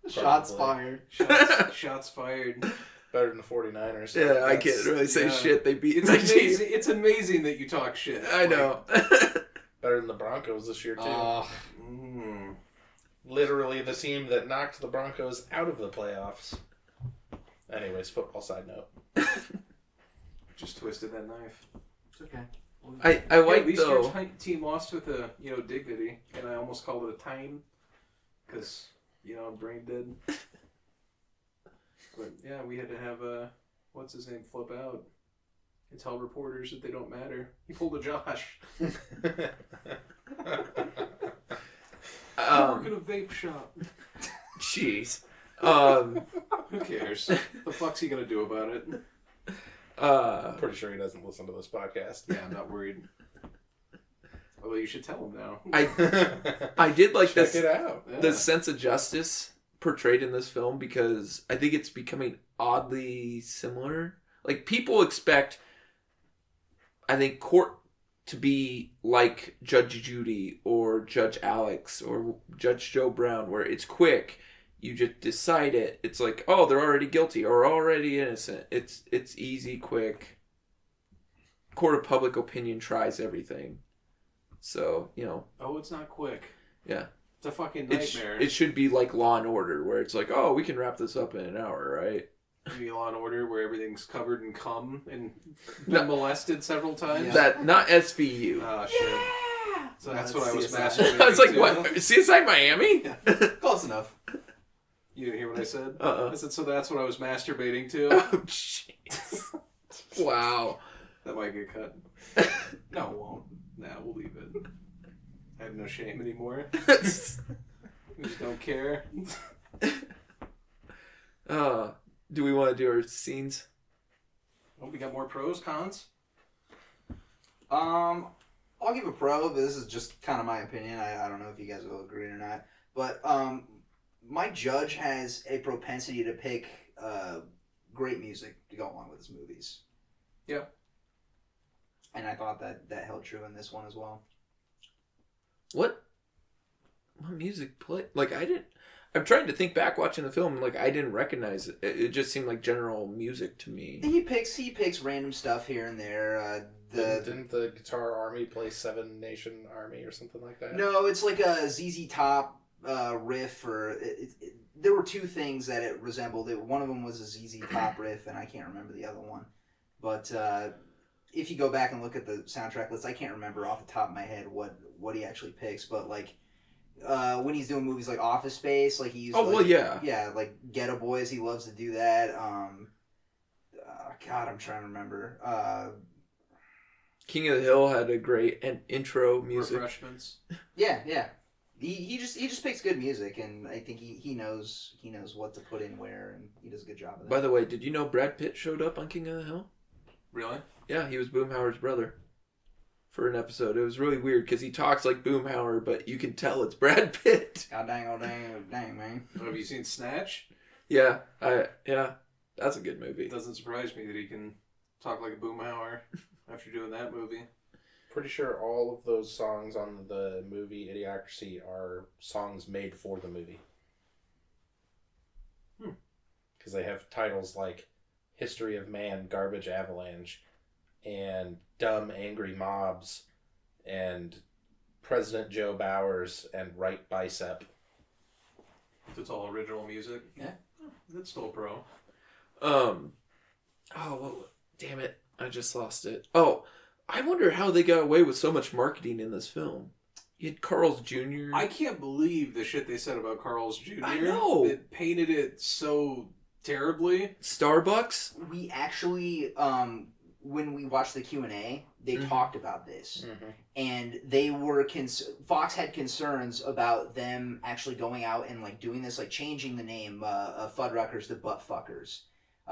Shots Probably. fired. Shots fired. Better than the 49ers. Yeah, I That's- can't really say yeah. shit. They beat It's my team. amazing. It's amazing that you talk shit. I know. Better than the Broncos this year, too. Mm. Literally the team that knocked the Broncos out of the playoffs. Anyways, football side note. Just twisted that knife. It's okay. I At like least though. your team lost with a dignity, and I almost called it a time, because I'm brain dead. But yeah, we had to have what's his name flip out and tell reporters that they don't matter. He pulled a Josh. I work in a vape shop. Jeez. Who cares? The fuck's he gonna do about it? I'm pretty sure he doesn't listen to this podcast. Yeah, I'm not worried. Well, you should tell him now. I did like Check it out. Yeah. the sense of justice portrayed in this film, because I think it's becoming oddly similar. Like, people expect, I think, court to be like Judge Judy or Judge Alex or Judge Joe Brown, where it's quick. You just decide it. It's like, oh, they're already guilty or already innocent. It's easy, quick. Court of public opinion tries everything. So, Oh, it's not quick. Yeah. It's a fucking nightmare. It should be like Law and Order, where it's like, oh, we can wrap this up in an hour, right? Maybe Law and Order, where everything's covered in cum and been molested several times. Yeah. That, not SVU. Oh, shit. So that's what I was CSI. masturbating I was like, to. what? CSI Miami? Close enough. You didn't hear what I said? Uh-uh. I said, so that's what I was masturbating to? Oh, jeez. Wow. That might get cut. No, it won't. Nah, we'll leave it. I have no shame anymore. I just don't care. Do we want to do our scenes? Oh, we got more pros, cons? I'll give a pro, but this is just kind of my opinion. I don't know if you guys will agree or not. But my judge has a propensity to pick great music to go along with his movies. Yeah. And I thought that held true in this one as well. What music play? Like, I'm trying to think back watching the film, like, I didn't recognize it. It just seemed like general music to me. He picks random stuff here and there. Didn't the Guitar Army play Seven Nation Army or something like that? No, it's like a ZZ Top riff, or there were two things that it resembled. One of them was a ZZ Top riff, and I can't remember the other one. But if you go back and look at the soundtrack list, I can't remember off the top of my head what he actually picks. But like when he's doing movies like Office Space, like he used yeah, like Ghetto Boys, he loves to do that. God, I'm trying to remember. King of the Hill had a great intro music. Refreshments. Yeah. He just picks good music, and I think he knows what to put in where, and he does a good job of that. By the way, did you know Brad Pitt showed up on King of the Hill? Really? Yeah, he was Boomhauer's brother for an episode. It was really weird because he talks like Boomhauer, but you can tell it's Brad Pitt. God dang, man. Have you seen Snatch? Yeah, that's a good movie. It doesn't surprise me that he can talk like a Boomhauer after doing that movie. Pretty sure all of those songs on the movie Idiocracy are songs made for the movie. Because they have titles like History of Man, Garbage Avalanche, and Dumb Angry Mobs, and President Joe Bowers, and Right Bicep. It's all original music. Yeah. That's still a pro. Damn it. I just lost it. Oh, I wonder how they got away with so much marketing in this film. You had Carl's Jr. I can't believe the shit they said about Carl's Jr. I know. It painted it so terribly. Starbucks. We actually, when we watched the Q&A, they talked about this. Mm-hmm. And they were, Fox had concerns about them actually going out and like doing this, like changing the name of Fuddruckers to Buttfuckers,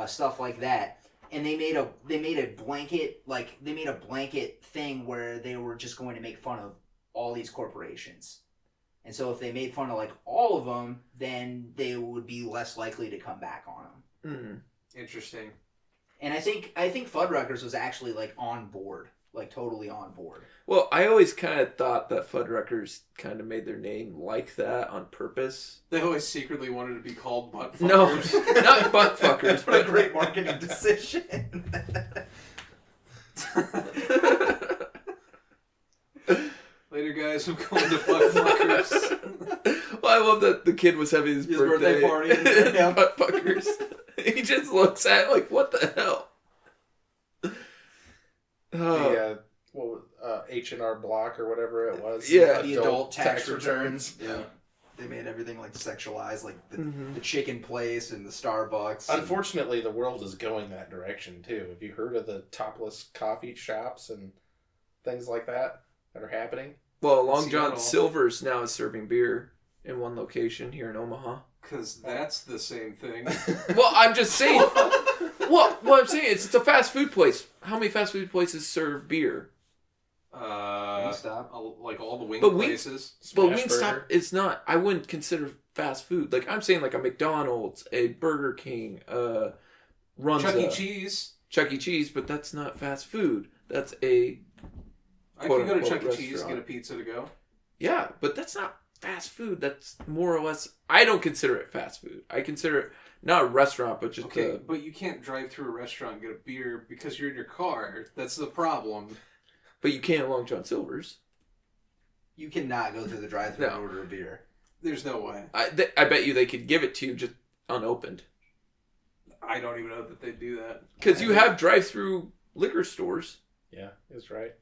stuff like that. And they made a blanket thing where they were just going to make fun of all these corporations. And so if they made fun of like all of them, then they would be less likely to come back on them. Interesting. And I think Fuddruckers was actually like on board, like totally on board. Well, I always kind of thought that Fuddruckers kind of made their name like that on purpose. They always secretly wanted to be called Buttfuckers. No, not Buttfuckers. What a great marketing decision. Later, guys, I'm going to Buttfuckers. Well, I love that the kid was having his birthday party. and Buttfuckers. He just looks at it like, what the hell? The H&R Block or whatever it was. Yeah. The adult tax returns. Yeah. They made everything like sexualized, like the chicken place and the Starbucks. Unfortunately, the world is going that direction too. Have you heard of the topless coffee shops and things like that are happening? Well, Long John Seattle. Silver's now is serving beer in one location here in Omaha. Because that's the same thing. Well, I'm just saying. What I'm saying is it's a fast food place. How many fast food places serve beer? Wingstop. Like all the wing But places. But Smash Wingstop, Burger. it's not. I wouldn't consider fast food. Like I'm saying, like a McDonald's, a Burger King, Runza, Chuck E. Cheese. Chuck E. Cheese, but that's not fast food. That's a I can go to quote-unquote Chuck E. Cheese, restaurant. get a pizza to go. Yeah, but that's not fast food. That's more or less. I don't consider it fast food. I consider it not a restaurant, but just Okay, but you can't drive through a restaurant and get a beer because you're in your car. That's the problem. But you can at Long John Silver's. You cannot go through the drive-thru No. and order a beer. There's no way. I bet you they could give it to you just unopened. I don't even know that they do that. Because you have drive-through liquor stores. Yeah, that's right.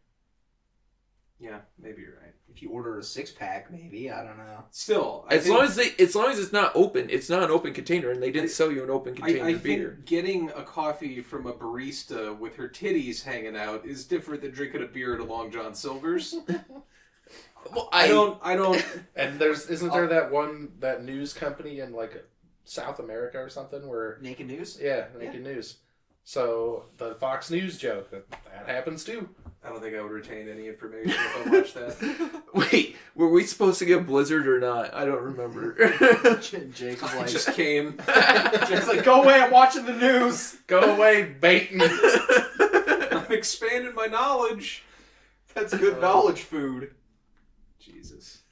Yeah, maybe you're right. If you order a 6-pack, maybe, I don't know. Still, As long as it's not open, it's not an open container, and they didn't sell you an open container I beer. think getting a coffee from a barista with her titties hanging out is different than drinking a beer at a Long John Silver's. Well, I don't. And isn't there that news company in like South America or something where Naked News? Naked News. So the Fox News joke that happens too. I don't think I would retain any information if I watched that. Wait, were we supposed to get Blizzard or not? I don't remember. Jake's I like, just came. Jake's like, go away, I'm watching the news. Go away, baiting. I'm expanding my knowledge. That's good knowledge food. Jesus.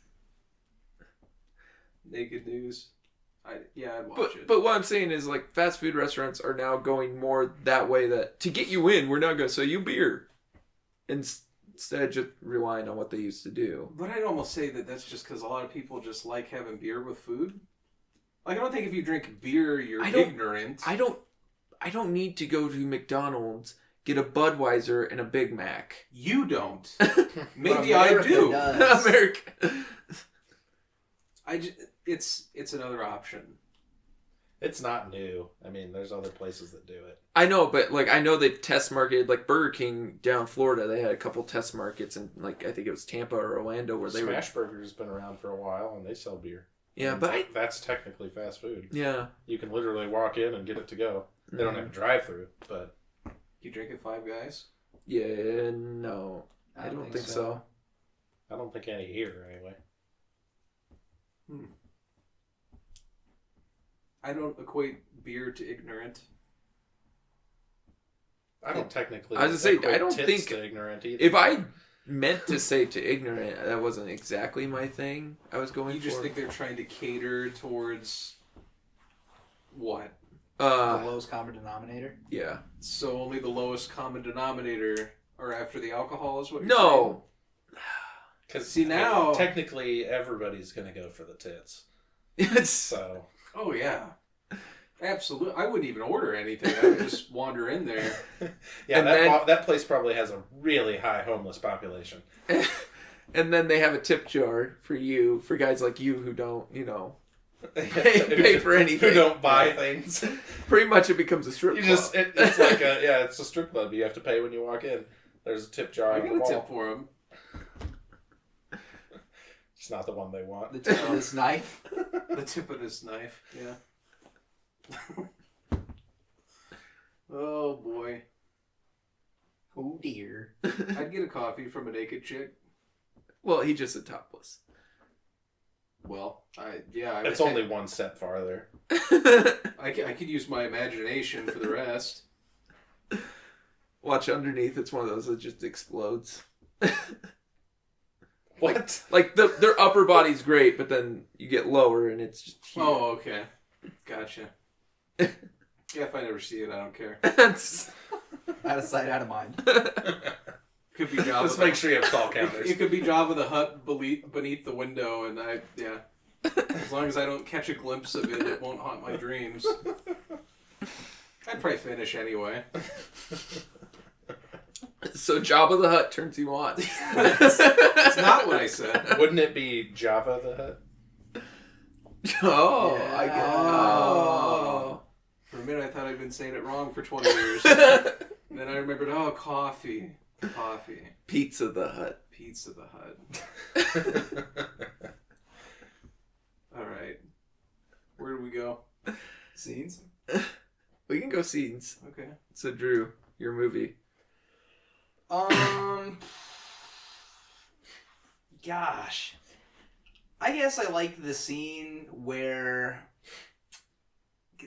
Naked News. I'd watch it. But what I'm saying is, like, fast food restaurants are now going more that way, that to get you in, we're not going to sell you beer. Instead of just relying on what they used to do. But I'd almost say that that's just because a lot of people just like having beer with food. Like, I don't think if you drink beer, you're ignorant. I don't need to go to McDonald's, get a Budweiser and a Big Mac. You don't. Maybe But I America do. does. America. It's another option. It's not new. I mean, there's other places that do it. I know, but like I know they test marketed, like Burger King down Florida. They had a couple test markets, and like I think it was Tampa or Orlando where they Smash Burger's been around for a while, and they sell beer. Yeah, And but that's technically fast food. yeah. You can literally walk in and get it to go. They don't have a drive-through, but You drink at Five Guys? Yeah, no, I don't think so. I don't think any here anyway. I don't equate beer to ignorant. I don't technically. I was gonna say, equate I don't tits think- to ignorant either. If I meant to say to ignorant, that wasn't exactly my thing. I was going You for. just think they're trying to cater towards what? The lowest common denominator? Yeah. So only the lowest common denominator are after the alcohol is what you're No. Because See, now- technically everybody's gonna go for the tits. It's So saying? Oh yeah. Absolutely. I wouldn't even order anything. I would just wander in there. yeah, And that place probably has a really high homeless population. and then they have a tip jar for you, for guys like you who don't, pay for anything. Who don't buy things. Pretty much it becomes a strip You club. just it's like it's a strip club. You have to pay when you walk in. There's a tip jar I on the got a wall. tip for them. It's not the one they want. The tip of this knife? The tip of this knife. Yeah. Oh boy. Oh dear. I'd get a coffee from a naked chick. Well, he just said topless. Well, I would It's say- only one step farther. I could use my imagination for the rest. Watch underneath. It's one of those that just explodes. What? Like their upper body's great, but then you get lower and it's just huge. Oh, okay. Gotcha. Yeah, if I never see it, I don't care. That's- Out of sight, out of mind. Could be Jabba. Just make sure you have stall counters. It could be Jabba the Hutt beneath the window, and as long as I don't catch a glimpse of it, it won't haunt my dreams. I'd probably finish anyway. So Jabba the Hutt turns you on. That's not what I said. Wouldn't it be Java the Hutt? Oh, Yeah. I get. Oh. For a minute, I thought I'd been saying it wrong for 20 years. And then I remembered, coffee. Pizza the Hut. Pizza the Hut. All right. Where do we go? Scenes? We can go scenes. Okay. So Drew, your movie. Gosh. I guess I like the scene where...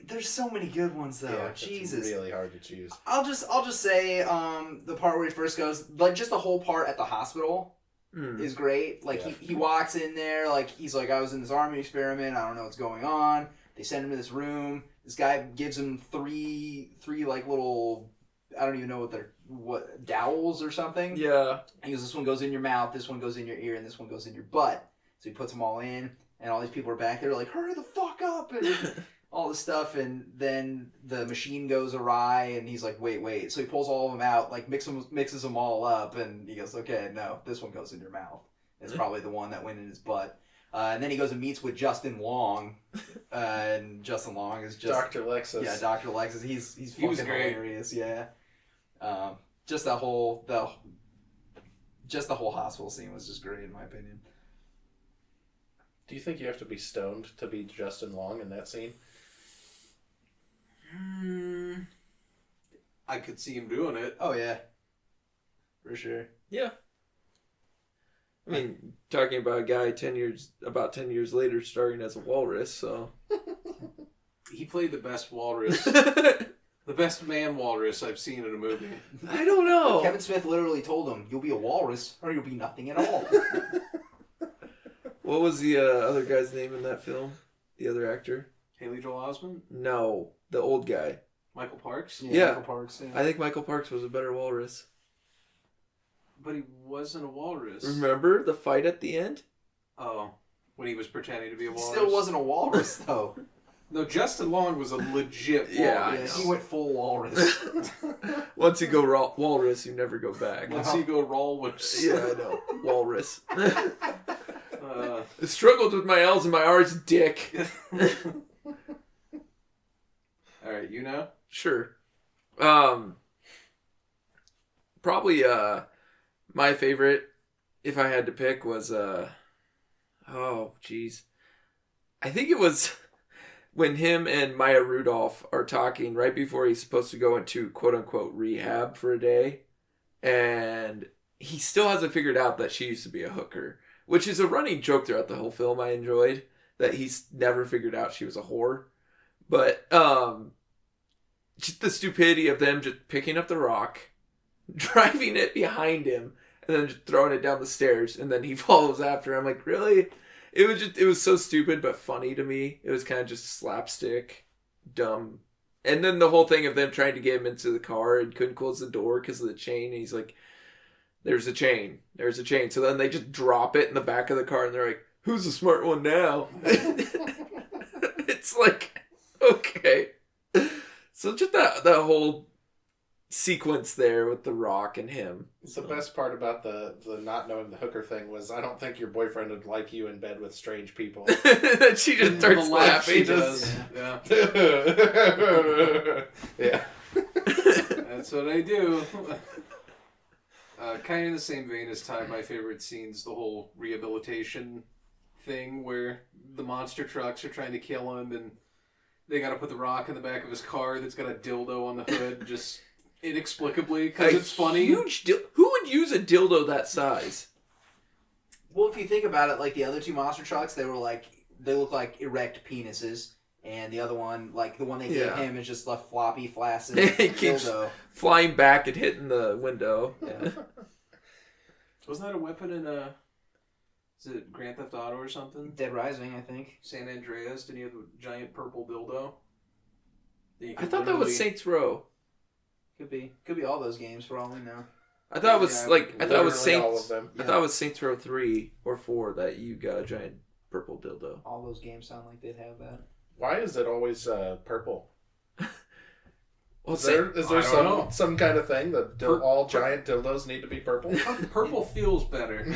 There's so many good ones, though. Yeah, Jesus. It's really hard to choose. I'll just say the part where he first goes... Like, just the whole part at the hospital is great. Like, he walks in there, like, he's like, I was in this army experiment, I don't know what's going on. They send him to this room. This guy gives him three like, little... I don't even know what dowels or something. Yeah. He goes, this one goes in your mouth, this one goes in your ear, and this one goes in your butt. So he puts them all in, and all these people are back there like, hurry the fuck up, and all this stuff, and then the machine goes awry, and he's like, wait. So he pulls all of them out, like mixes them all up, and he goes, okay, no, this one goes in your mouth. It's probably the one that went in his butt. And then he goes and meets with Justin Long, and Justin Long is just... Dr. Lexus. Yeah, Dr. Lexus. He's fucking hilarious, yeah. Just the whole hospital scene was just great in my opinion. Do you think you have to be stoned to be Justin Long in that scene? I could see him doing it. Oh yeah, for sure. Yeah. I mean, talking about a guy 10 years later starring as a walrus, so... He played the best walrus. The best man walrus I've seen in a movie. I don't know. Kevin Smith literally told him, you'll be a walrus or you'll be nothing at all. What was the other guy's name in that film? The other actor? Haley Joel Osment? No, the old guy. Michael Parks? Yeah. Michael Parks, yeah. I think Michael Parks was a better walrus. But he wasn't a walrus. Remember the fight at the end? Oh, when he was pretending to be a walrus? Still wasn't a walrus, though. No, Justin Long was a legit walrus. Yeah, He went full walrus. Once you go walrus, you never go back. Once you go walrus. Yeah, I know. Walrus. I struggled with my L's and my R's, dick. Alright, you know? Sure. Probably my favorite, if I had to pick, was I think it was when him and Maya Rudolph are talking right before he's supposed to go into quote-unquote rehab for a day, and he still hasn't figured out that she used to be a hooker, which is a running joke throughout the whole film. I enjoyed that he's never figured out she was a whore. But just the stupidity of them just picking up the rock, driving it behind him, and then just throwing it down the stairs, and then he follows after. I'm like, really? It was so stupid but funny to me. It was kind of just slapstick, dumb. And then the whole thing of them trying to get him into the car and couldn't close the door because of the chain. And he's like, there's a chain. So then they just drop it in the back of the car and they're like, who's the smart one now? It's like, okay. So just that whole sequence there with the rock and him. The best part about the not knowing the hooker thing was I don't think your boyfriend would like you in bed with strange people. Then she just starts laughing. She does. Yeah. Yeah. That's what I do. Kind of in the same vein as Ty, my favorite scene's the whole rehabilitation thing where the monster trucks are trying to kill him and they gotta put the rock in the back of his car that's got a dildo on the hood just inexplicably because it's funny. Who would use a dildo that size? Well, if you think about it, like the other two monster trucks, they look like erect penises. And the other one, like the one they gave him, is just a floppy, flaccid It keeps dildo. flying back and hitting the window. Yeah. Wasn't that a weapon in is it Grand Theft Auto or something? Dead Rising, I think. San Andreas, didn't he have a giant purple dildo? I thought that was Saints Row. Could be all those games for all we know. I thought it was Yeah, I thought it was Literally all Saints. of them. I thought it was Saints Row 3 or 4 that you got a giant purple dildo. All those games sound like they'd have that. Why is it always purple? Well, Is there I don't know. some kind of thing that all giant dildos need to be purple? Purple feels better,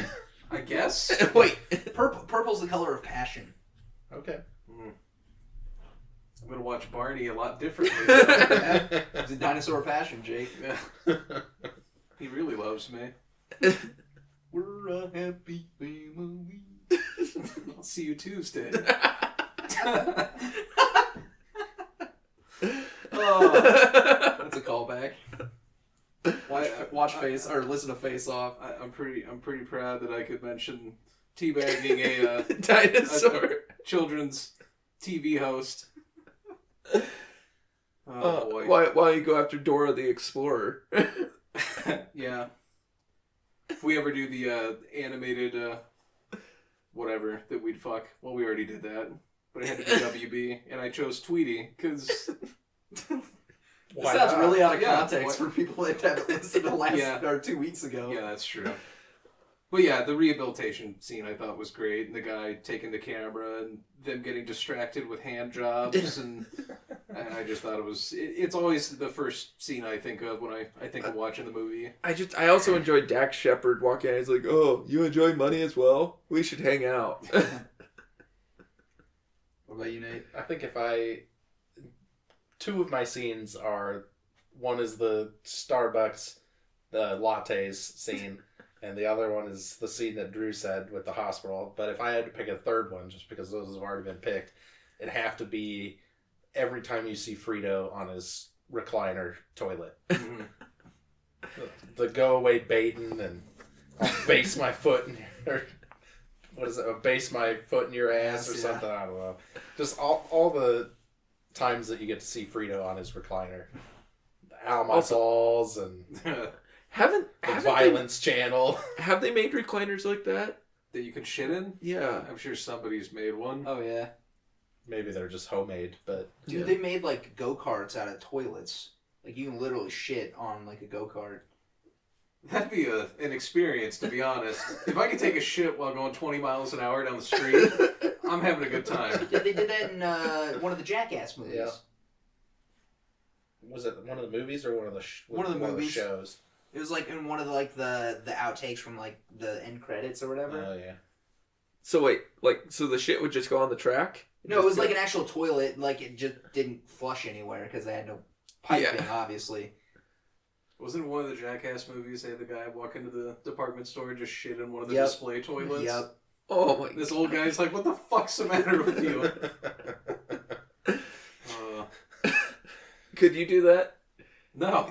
I guess. wait. Purple's the color of passion. Okay. I'm gonna watch Barney a lot differently. It's a dinosaur of passion, Jake. Yeah. He really loves me. We're a happy family. I'll see you Tuesday. Oh, that's a callback. watch Face or listen to Face Off. I'm pretty proud that I could mention teabagging a dinosaur a children's TV host. Oh boy! Why you go after Dora the Explorer? Yeah. If we ever do the animated whatever that we'd fuck, well, we already did that, but it had to be WB, and I chose Tweety because. This sounds really out of Yeah, context for people that haven't listened to last or 2 weeks ago. Yeah, that's true. But yeah, the rehabilitation scene I thought was great, and the guy taking the camera and them getting distracted with hand jobs, and I just thought it was. It's always the first scene I think of when I think of watching the movie. I also enjoyed Dax Shepard walking in. He's like, "Oh, you enjoy money as well? We should hang out." What about you, Nate? I think two of my scenes are, one is the Starbucks, the lattes scene, and the other one is the scene that Drew said with the hospital. But if I had to pick a third one, just because those have already been picked, it'd have to be every time you see Frito on his recliner toilet. The go away baiting and I'll base my foot in your, what is it? I'll base my foot in your ass or something. I don't know. Just all the times that you get to see Frito on his recliner. Ow, my balls and haven't Violence Channel. Have they made recliners like that? That you can shit in? Yeah. I'm sure somebody's made one. Oh, yeah. Maybe they're just homemade, but... Dude, they made, like, go-karts out of toilets. Like, you can literally shit on, like, a go-kart. That'd be an experience, to be honest. If I could take a shit while going 20 miles an hour down the street, I'm having a good time. Yeah, they did that in one of the Jackass movies. Yeah. Was it one of the movies or one of the shows? It was like in one of the outtakes from like the end credits or whatever. Oh yeah. So wait, so the shit would just go on the track? No, it was like an actual toilet. Like it just didn't flush anywhere because they had no piping, obviously. Wasn't it one of the Jackass movies they had the guy walk into the department store and just shit in one of the display toilets? Yep. Oh my! This old guy's like, "What the fuck's the matter with you?" Could you do that? No,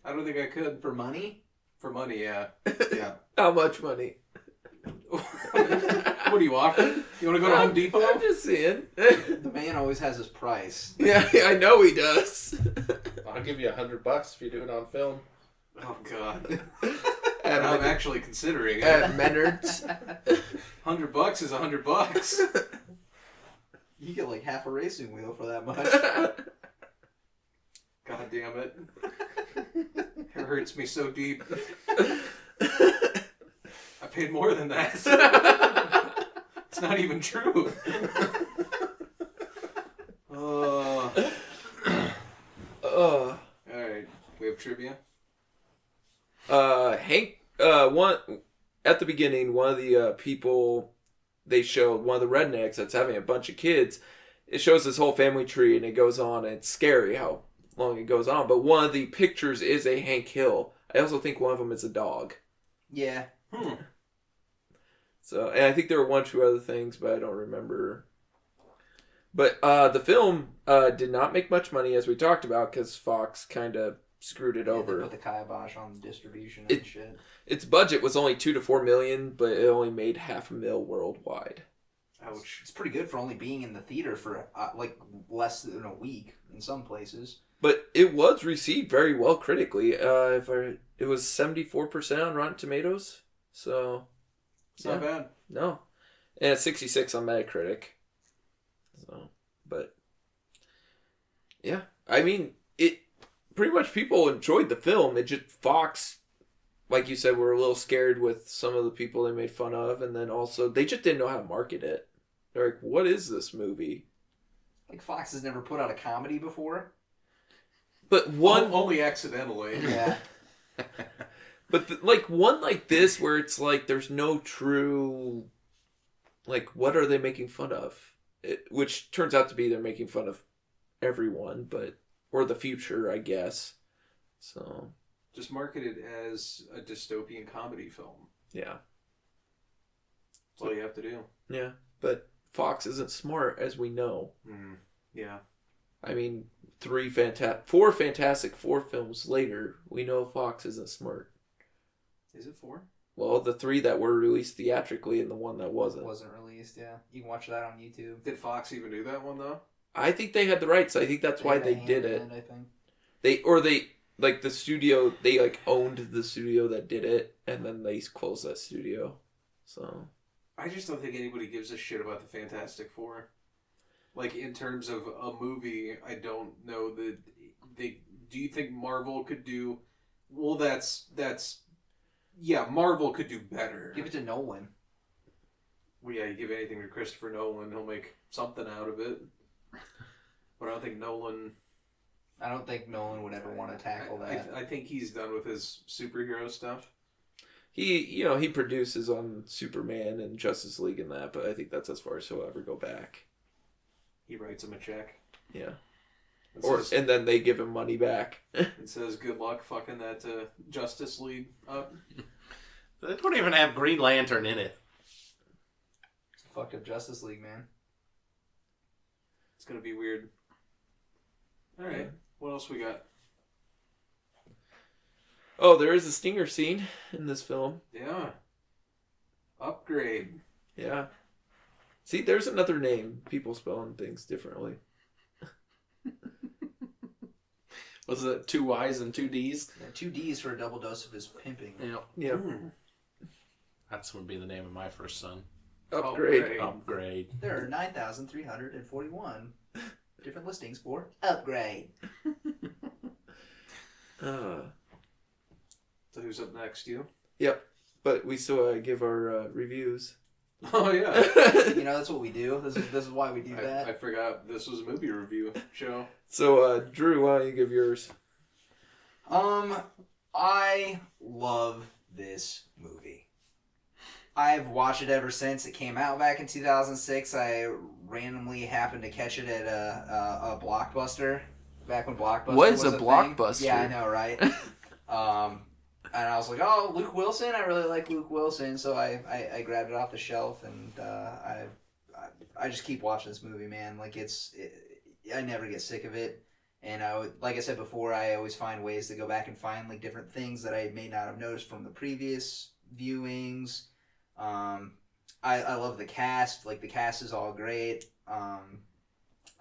I don't think I could. For money? For money, yeah. Yeah. How much money? What are you offering? You want to go to Home Depot? I'm just seeing. The man always has his price. Yeah, I know he does. I'll give you $100 if you do it on film. Oh God. I'm actually considering it. At Menards. $100 is $100. You get like half a racing wheel for that much. God damn it. It hurts me so deep. I paid more than that. It's not even true. Alright, we have trivia. Hank, one at the beginning, one of the people they showed, one of the rednecks that's having a bunch of kids, it shows this whole family tree and it goes on, and it's scary how long it goes on, but one of the pictures is a Hank Hill. I also think one of them is a dog. Yeah. So, and I think there were one or two other things, but I don't remember. But the film did not make much money, as we talked about, because Fox kind of screwed it over. They put the kibosh on the distribution and shit. Its budget was only $2 to $4 million, but it only made $500,000 worldwide. Ouch. It's pretty good for only being in the theater for like less than a week in some places. But it was received very well critically. It was 74% on Rotten Tomatoes, so it's not bad. No, and it's 66 on Metacritic. So, but yeah, I mean, it pretty much people enjoyed the film. It just Fox, like you said, were a little scared with some of the people they made fun of, and then also they just didn't know how to market it. They're like, "What is this movie?" Like Fox has never put out a comedy before. But one only accidentally. Yeah. But one like this where it's like there's no true, like, what are they making fun of? Which turns out to be they're making fun of everyone, or the future, I guess. So just market it as a dystopian comedy film. Yeah. That's all you have to do. Yeah, but Fox isn't smart, as we know. Yeah. I mean, four Fantastic Four films later, we know Fox isn't smart. Is it 4? Well, the 3 that were released theatrically and the one that wasn't. Wasn't released, yeah. You can watch that on YouTube. Did Fox even do that one though? I think they had the rights. I think that's why they did it. I think. Like the studio, they like owned the studio that did it, and then they closed that studio. So I just don't think anybody gives a shit about the Fantastic Four. Like, in terms of a movie, I don't know that they... Do you think Marvel could do... Well, that's... Yeah, Marvel could do better. Give it to Nolan. Well, yeah, you give anything to Christopher Nolan, he'll make something out of it. But I don't think Nolan... I don't think Nolan would ever want to tackle that. I think he's done with his superhero stuff. He produces on Superman and Justice League and that, but I think that's as far as he'll ever go back. He writes him a check. Yeah. And then they give him money back. It says, good luck fucking that Justice League up. They don't even have Green Lantern in it. It's a fucked up Justice League, man. It's gonna be weird. Alright, what else we got? Oh, there is a stinger scene in this film. Yeah. Upgrade. Yeah. See, there's another name. People spelling things differently. Was it 2 Y's and 2 D's? Yeah, 2 D's for a double dose of his pimping. Yeah. That's would be the name of my first son. Upgrade. Upgrade. There are 9,341 different listings for Upgrade. So who's up next? You? Yep. But we still give our reviews. Oh, yeah. That's what we do. This is why we do that. I forgot this was a movie review show. So, Drew, why don't you give yours? I love this movie. I've watched it ever since it came out back in 2006. I randomly happened to catch it at a Blockbuster, back when Blockbuster What is was a thing. Blockbuster? Yeah, I know, right? And I was like, oh, Luke Wilson? I really like Luke Wilson. So I grabbed it off the shelf, and I just keep watching this movie, man. Like, I never get sick of it. And like I said before, I always find ways to go back and find like different things that I may not have noticed from the previous viewings. I love the cast. Like, the cast is all great.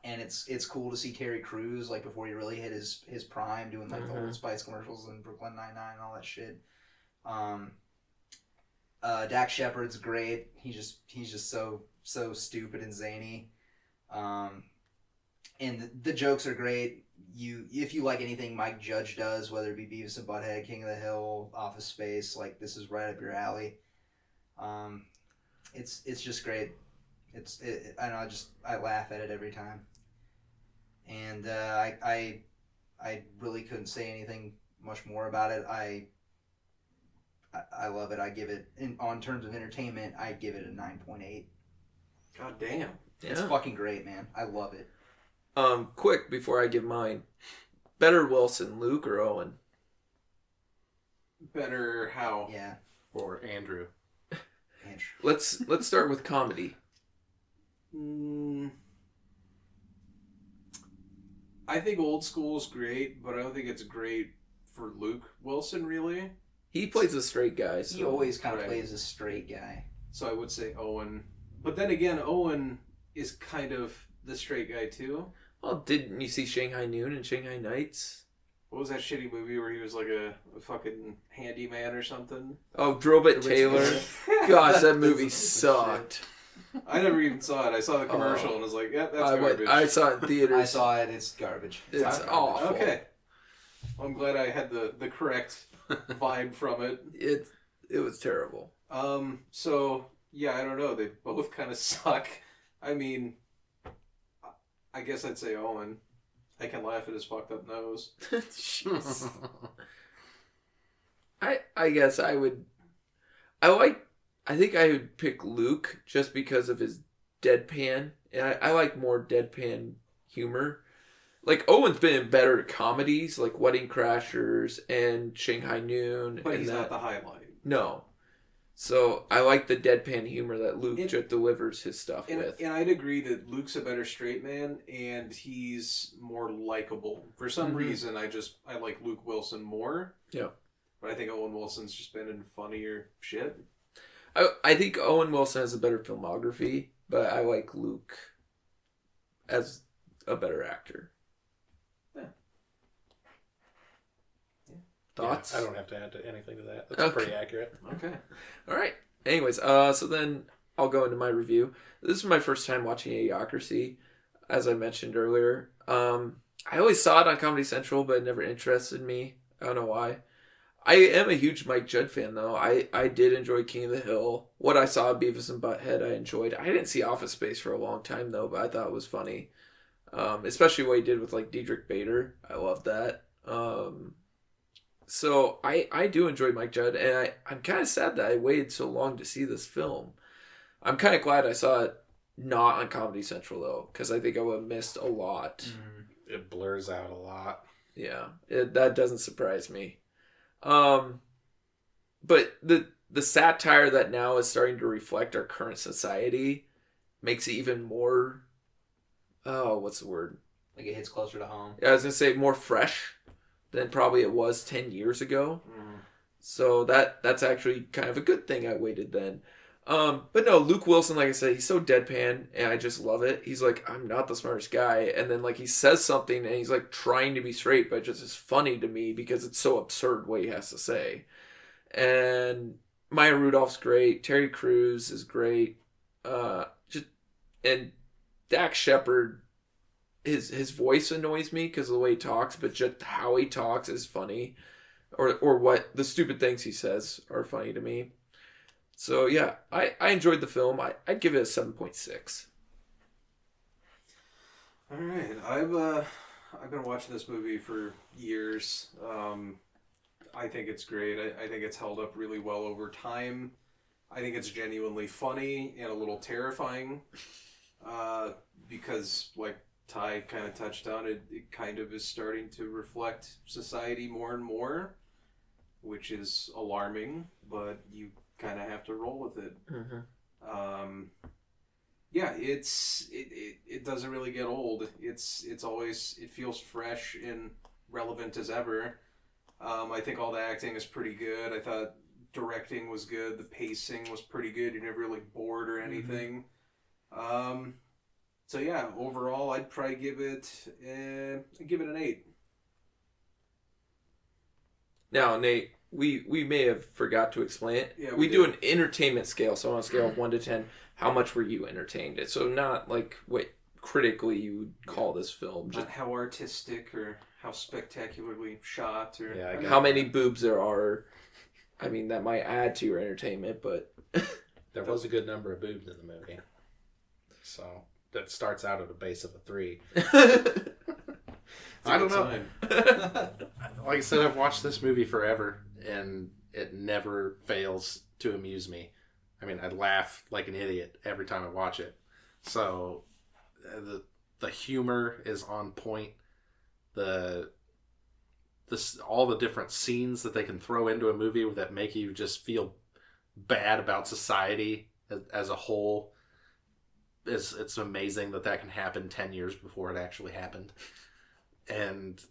And it's cool to see Terry Crews, like, before he really hit his prime, doing like the Old Spice commercials and Brooklyn Nine-Nine and all that shit. Dak Shepard's great. He's just so stupid and zany. And the jokes are great. If you like anything Mike Judge does, whether it be Beavis and Butthead, King of the Hill, Office Space, like, this is right up your alley. It's just great. I laugh at it every time. And I really couldn't say anything much more about it. I love it. I give it, on terms of entertainment, I give it a 9.8. God damn. It's fucking great, man. I love it. Quick before I give mine. Better Wilson, Luke or Owen? Better how? Yeah. Or Andrew. Let's start with comedy. I think Old School's great, but I don't think it's great for Luke Wilson, really. He plays a straight guy. So. He always kind of plays a straight guy. So I would say Owen. But then again, Owen is kind of the straight guy, too. Well, didn't you see Shanghai Noon and Shanghai Nights? What was that shitty movie where he was like a fucking handyman or something? Oh, Drobit Taylor. Gosh, that movie sucked. I never even saw it. I saw the commercial and was like, "Yep, that's garbage." I saw it in theaters. I saw it. It's garbage. It's awful. Okay. Well, I'm glad I had the correct vibe from it. It was terrible. So yeah, I don't know. They both kind of suck. I mean, I guess I'd say Owen. I can laugh at his fucked up nose. Jeez. I guess I would. I think I would pick Luke just because of his deadpan. And I like more deadpan humor. Like, Owen's been in better comedies, like Wedding Crashers and Shanghai Noon. But and he's not the highlight. No. So I like the deadpan humor that Luke just delivers his stuff with. And I'd agree that Luke's a better straight man, and he's more likable. For some reason, I like Luke Wilson more. Yeah. But I think Owen Wilson's just been in funnier shit. I think Owen Wilson has a better filmography, but I like Luke as a better actor. Yeah. Thoughts? Yeah, I don't have to add anything to that. That's pretty accurate. Okay. All right. Anyways, so then I'll go into my review. This is my first time watching Idiocracy, as I mentioned earlier. I always saw it on Comedy Central, but it never interested me. I don't know why. I am a huge Mike Judge fan, though. I did enjoy King of the Hill. What I saw of Beavis and Butthead, I enjoyed. I didn't see Office Space for a long time, though, but I thought it was funny. Especially what he did with, like, Diedrich Bader. I loved that. So I do enjoy Mike Judge, and I'm kind of sad that I waited so long to see this film. I'm kind of glad I saw it not on Comedy Central, though, because I think I would have missed a lot. It blurs out a lot. Yeah, that doesn't surprise me. But the satire that now is starting to reflect our current society makes it even more, what's the word? Like it hits closer to home. Yeah, I was going to say more fresh than probably it was 10 years ago. So that's actually kind of a good thing I waited then. But no, Luke Wilson, like I said, he's so deadpan, and I just love it. He's like, I'm not the smartest guy, and then like he says something, and he's like trying to be straight, but just is funny to me because it's so absurd what he has to say. And Maya Rudolph's great. Terry Crews is great. And Dax Shepard, his voice annoys me because of the way he talks, but just how he talks is funny, or what the stupid things he says are funny to me. So yeah, I enjoyed the film. I'd give it a 7.6. All right, I've been watching this movie for years. I think it's great. I think it's held up really well over time. I think it's genuinely funny and a little terrifying, because like Ty kind of touched on it, it kind of is starting to reflect society more and more, which is alarming, but you kind of have to roll with it. Yeah, it doesn't really get old. It's always, it feels fresh and relevant as ever. I think all the acting is pretty good. I thought directing was good. The pacing was pretty good. You're never really bored or anything. So yeah, overall, I'd probably give it an 8. Now, Nate, we may have forgot to explain it. Yeah, we did. do an entertainment scale, so on a scale of 1 to 10, how much were you entertained? So not like what critically you would call this film, just not how artistic or how spectacularly shot, or how many boobs there are. I mean, that might add to your entertainment, but There was a good number of boobs in the movie. So that starts out at a base of a 3. I don't know. Like I said, I've watched this movie forever, and it never fails to amuse me. I mean, I laugh like an idiot every time I watch it. So the humor is on point. All the different scenes that they can throw into a movie that make you just feel bad about society as a whole. It's amazing that can happen 10 years before it actually happened. And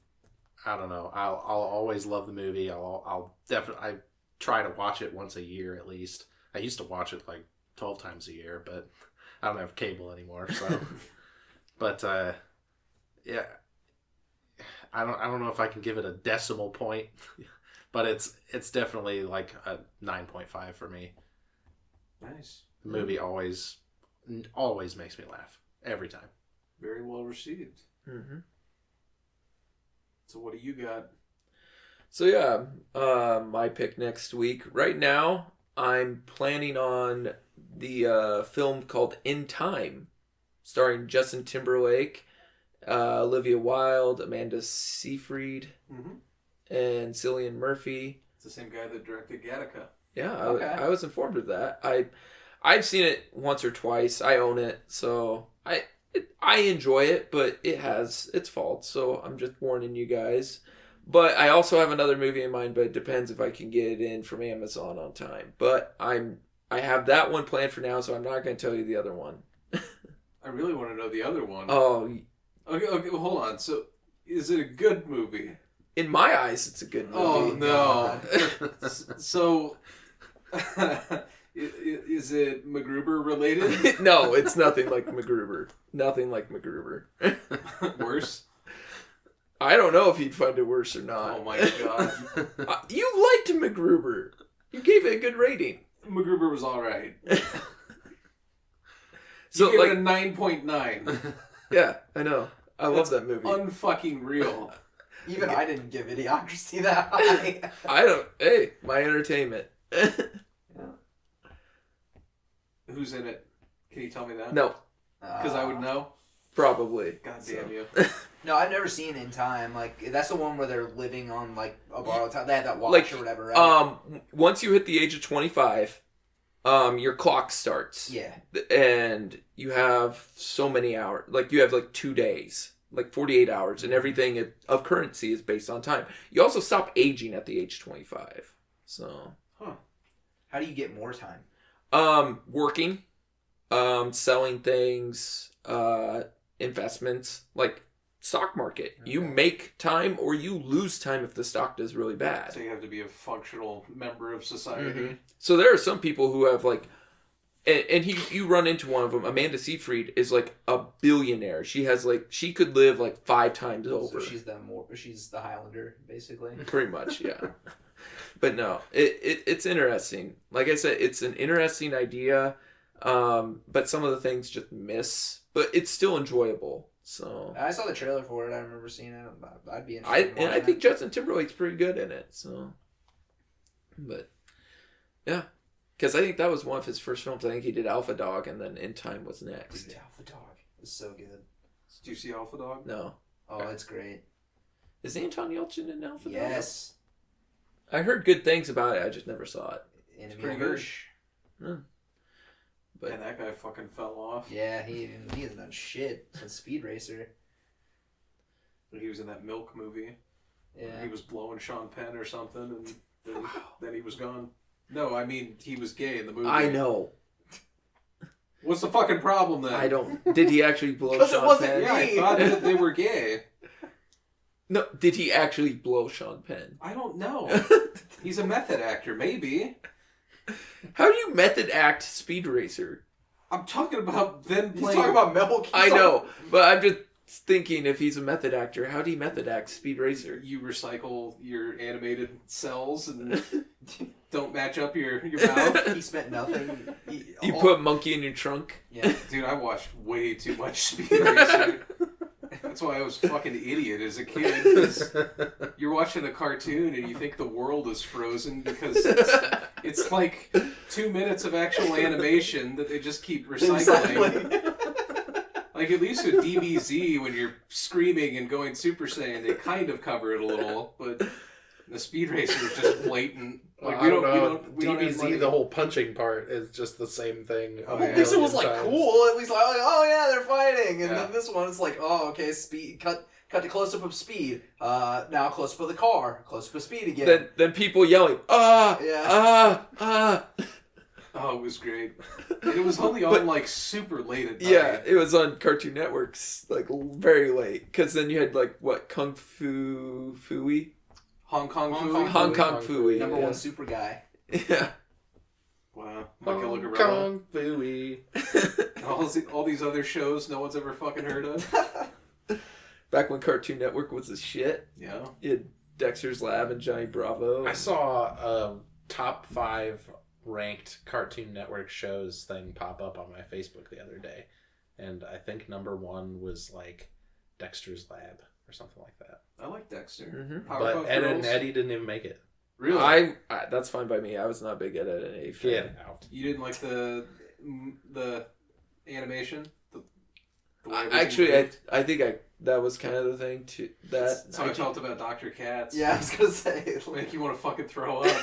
I don't know. I'll always love the movie. I'll definitely, I try to watch it once a year at least. I used to watch it like 12 times a year, but I don't have cable anymore. So, but yeah, I don't know if I can give it a decimal point, but it's definitely like a 9.5 for me. Nice. The movie always makes me laugh every time. Very well received. So what do you got? So yeah, my pick next week. Right now, I'm planning on the film called In Time, starring Justin Timberlake, Olivia Wilde, Amanda Seyfried, and Cillian Murphy. It's the same guy that directed Gattaca. Yeah, Okay. I was informed of that. I've seen it once or twice. I own it, so I enjoy it, but it has its faults. So I'm just warning you guys. But I also have another movie in mind, but it depends if I can get it in from Amazon on time. But I have that one planned for now, so I'm not going to tell you the other one. I really want to know the other one. Oh. Okay, well, hold on. So, is it a good movie? In my eyes, it's a good movie. Oh, no. So, is it MacGruber related? No, it's nothing like MacGruber. Nothing like MacGruber. Worse? I don't know if you'd find it worse or not. Oh my god. You liked MacGruber. You gave it a good rating. MacGruber was alright. So you gave like it a 9.9. Yeah, I know. I love that movie. Unfucking real. Even I didn't give Idiocracy that high. I don't. Hey, my entertainment. Who's in it? Can you tell me that? No. Because I would know. Probably. God damn you. No, I've never seen In Time. Like, that's the one where they're living on, like, a borrowed time. They had that watch Like, or whatever, right? Once you hit the age of 25, your clock starts. Yeah. And you have so many hours. Like, you have, like, 2 days. Like, 48 hours. And everything of currency is based on time. You also stop aging at the age of 25. So. Huh. How do you get more time? Working. Selling things. Investments. Like, stock market. Okay. You make time or you lose time if the stock does really bad. So you have to be a functional member of society. Mm-hmm. So there are some people who have like, and you run into one of them. Amanda Seyfried is like a billionaire. She has like, she could live like 5 times over. So she's the Highlander, basically. Pretty much, yeah. But no, it's interesting. Like I said, it's an interesting idea, but some of the things just miss. But it's still enjoyable. So I saw the trailer for it. I remember seeing it. I'd be interested. I think Justin Timberlake's pretty good in it. So, but yeah, because I think that was one of his first films. I think he did Alpha Dog, and then In Time was next. Dude, Alpha Dog is so good. Did you see Alpha Dog? No. Oh, it's great. Is Anton Yelchin in Alpha Dog? Yes. I heard good things about it. I just never saw it. It's pretty good. But and that guy fucking fell off. Yeah, he hasn't done shit since Speed Racer. He was in that Milk movie. Yeah. He was blowing Sean Penn or something, and then he was gone. No, I mean, he was gay in the movie. I know. What's the fucking problem then? I don't. Did he actually blow Sean it wasn't Penn? me. Yeah, I thought that they were gay. No, did he actually blow Sean Penn? I don't know. He's a method actor, maybe. How do you method act Speed Racer? I'm talking about them He's playing... talking about Milk. I know, but I'm just thinking if he's a method actor, how do you method act Speed Racer? You recycle your animated cells and don't match up your mouth. He spent nothing. You put monkey in your trunk? Yeah. Dude, I watched way too much Speed Racer. That's why I was a fucking idiot as a kid. 'Cause you're watching a cartoon and you think the world is frozen because it's like 2 minutes of actual animation that they just keep recycling. Like at least with DBZ, when you're screaming and going Super Saiyan, they kind of cover it a little, but the Speed Racer is just blatant. Like we don't have DBZ, money. the whole punching part is just the same thing. At least it was like cool. At least like, oh yeah, they're fighting. And Yeah. then this one, it's like, oh okay, Speed cut to close up of Speed. Now close up of the car. Close up of Speed again. Then people yelling, Yeah. Oh, it was great. And it was only on like super late at night. Yeah, it was on Cartoon Networks like very late because then you had like what Kung Fu Fooey, Hong Kong Hong Fooey? Kong Hong Kong Fooey, Number yeah. one super guy. Yeah. Wow. Hong Michael Gorilla. Kong Fooey. All these other shows no one's ever fucking heard of. Back when Cartoon Network was the shit. Yeah. You had Dexter's Lab and Johnny Bravo. I saw a top 5 ranked Cartoon Network shows thing pop up on my Facebook the other day, and I think number 1 was like Dexter's Lab or something like that. I like Dexter. Mhm. Powerpuff But Ed and Girls. Eddie didn't even make it. Really? I that's fine by me. I was not big at it. Any fan. Get out. You didn't like the animation? The way it was Actually, engraved? I think that was kind of the thing too. That's how I felt about Dr. Katz. Yeah, I was gonna say. It'll make you want to fucking throw up.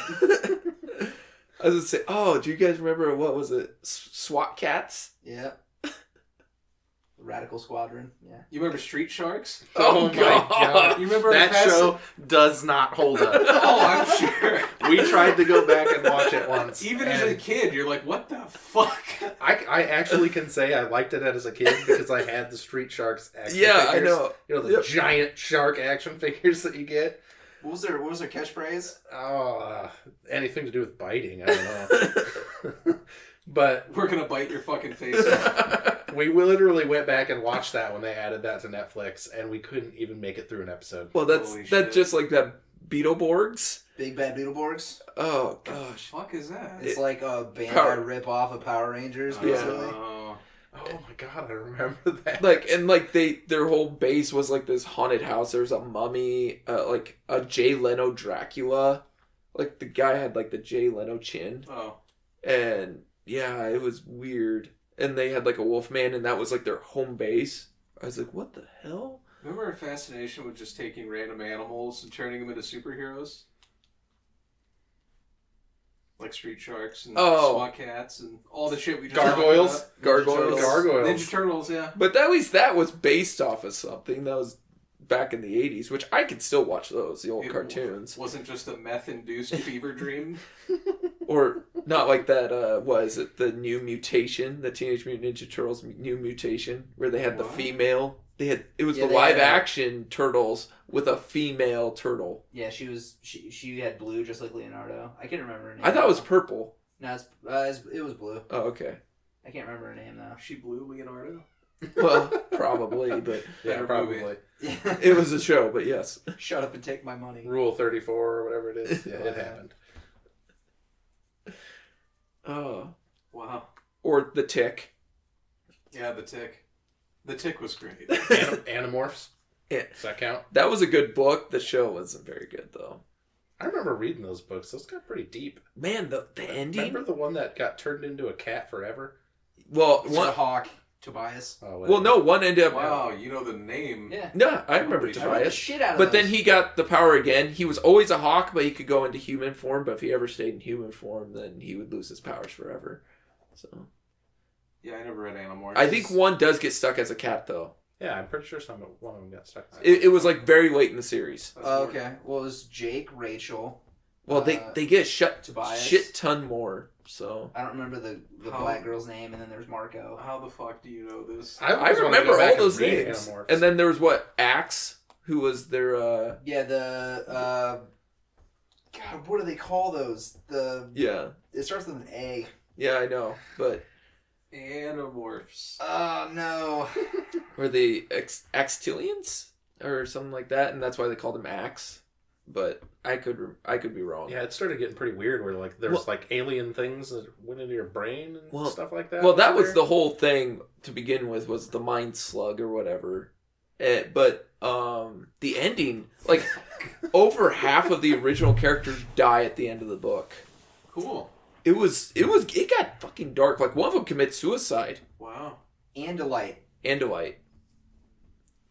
I was gonna say, oh, do you guys remember what was it? SWAT Cats? Yeah. Radical Squadron. Yeah. You remember Street Sharks? Oh, my God. God. You remember That show does not hold up. Oh, I'm sure. We tried to go back and watch it once. Even as a kid, you're like, what the fuck? I actually can say I liked it as a kid because I had the Street Sharks action Yeah, figures. I know. You know, the giant shark action figures that you get. What was their catchphrase? Oh, anything to do with biting, I don't know. But We're gonna bite your fucking face off. we literally went back and watched that when they added that to Netflix, and we couldn't even make it through an episode. Well, Holy that's shit. just like that Beetleborgs. Big Bad Beetleborgs. Oh, What the gosh. fuck is that? It's like a Bandai Power- rip-off of Power Rangers, Yeah. basically. Oh. Oh my god, I remember that. Their whole base was like this haunted house. There's a mummy, like a Jay Leno Dracula. Like the guy had like the Jay Leno chin. Oh. And yeah, it was weird. And they had like a Wolfman, and that was like their home base. I was like, what the hell? Remember our fascination with just taking random animals and turning them into superheroes? Like Street Sharks and SWAT cats and all the shit we just Gargoyles? talked about. Gargoyles. Gargoyles. Ninja Turtles, yeah. But at least that was based off of something that was back in the 80s, which I could still watch those, the old It cartoons. Wasn't just a meth-induced fever dream. Or not like that, was it the New Mutation, the Teenage Mutant Ninja Turtles New Mutation, where they had the What? female. It was Yeah, the they live had a- action turtles with a female turtle. Yeah, she had blue just like Leonardo. I can't remember her name. I thought it was purple. No, it was blue. Oh, okay. I can't remember her name though. She blew Leonardo. Well, probably, but Yeah, Better probably. movie. it was a show, but yes. Shut up and take my money. Rule 34 or whatever it is. Yeah, it happened. Oh. Wow. Or The Tick. Yeah, The Tick. The Tick was great. Animorphs? Yeah. Does that count? That was a good book. The show wasn't very good, though. I remember reading those books. Those got pretty deep. Man, the ending? Remember the one that got turned into a cat forever? Well, It's a hawk, Tobias. Oh, well, no, one ended up... Wow, you know the name. Yeah. No, I remember Holy shit. I read the Tobias. shit out of But then those. he got the power again. He was always a hawk, but he could go into human form. But if he ever stayed in human form, then he would lose his powers forever. So Yeah, I never read Animorphs. I think one does get stuck as a cat, though. Yeah, I'm pretty sure one of them got stuck. It was like very late in the series. That's more- Okay. Well, it was Jake, Rachel. Well, they get Tobias. shit ton more. So I don't remember the How- black girl's name, and then there's Marco. How the fuck do you know this? I always wanted to remember go back all and those read names. Animorphs. And then there was Axe, who was their Yeah, God, what do they call those? yeah. It starts with an A. Yeah, I know. But Animorphs. Oh no. were they Axtilians or something like that, and that's why they called him Axe. But I could be wrong. Yeah, it started getting pretty weird where like there's like alien things that went into your brain and stuff like that. Well, that was the whole thing to begin with, was the mind slug or whatever. But the ending, like over half of the original characters die at the end of the book. Cool. It got fucking dark. Like one of them commits suicide. Wow. Andalite. Andalite.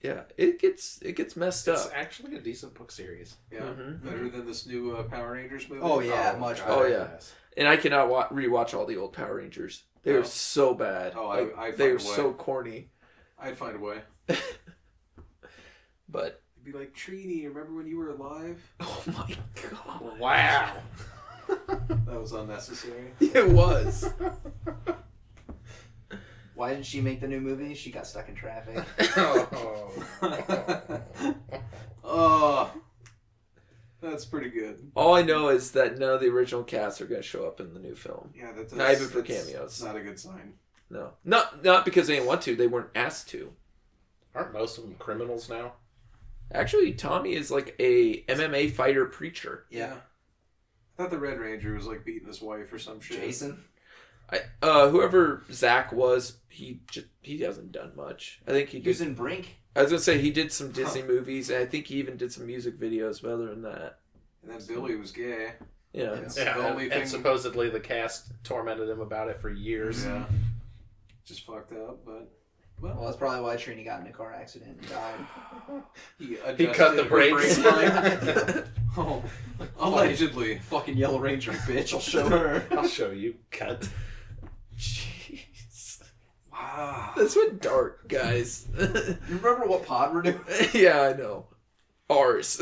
Yeah, it gets messed It's up. actually a decent book series. Yeah. Mhm. Better than this new Power Rangers movie. Oh yeah, much God, better. Oh, yeah. yes. And I cannot rewatch all the old Power Rangers. They Oh. are so bad. Oh, Like, I'd they are find a way. so corny. I'd find a way. But It'd be like, Trini, remember when you were alive? oh my god, Wow. That was unnecessary. it was. Why didn't she make the new movie? She got stuck in traffic. Oh, that's pretty good. All I know is that none of the original cast are going to show up in the new film. Yeah, that's Not even for that's cameos. Not a good sign. No, not because they didn't want to. They weren't asked to. Aren't most of them criminals now? Actually, Tommy is like a MMA fighter preacher. Yeah. I thought the Red Ranger was like beating his wife or some shit. Jason. Whoever Zach was, he hasn't done much. I think he He was did. in Brink. I was gonna say he did some Disney movies, and I think he even did some music videos. But other than that, And then Billy was gay. yeah. It's Yeah, the only and thing. supposedly the cast tormented him about it for years. Yeah. Just fucked up, but Well, that's probably why Trini got in a car accident and died. he cut the adjusted her brakes. brake line. Oh, allegedly. Fucking Yellow Ranger bitch, I'll show her. I'll show you. Cut. Jeez. This went dark, guys. You remember what pod we're doing? Yeah, I know. Ours.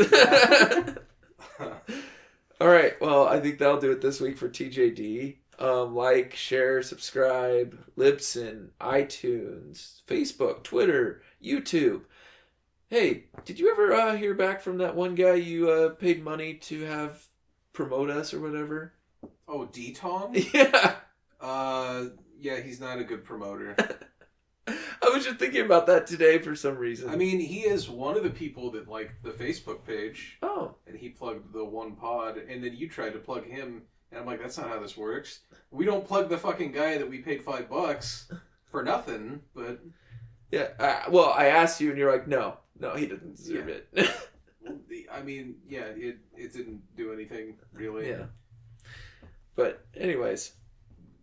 All right. Well, I think that'll do it this week for TJD. Like, share, subscribe, Libsyn, iTunes, Facebook, Twitter, YouTube. Hey, did you ever hear back from that one guy you paid money to have promote us or whatever? Oh, D-Tom? Yeah. Yeah, he's not a good promoter. I was just thinking about that today for some reason. I mean, he is one of the people that liked the Facebook page. Oh. And he plugged the one pod, and then you tried to plug him, and I'm like, that's not how this works. We don't plug the fucking guy that we paid $5 for nothing, but... Yeah, well, I asked you, and you're like, no, he doesn't deserve it. I mean, yeah, it didn't do anything, really. Yeah. But, anyways...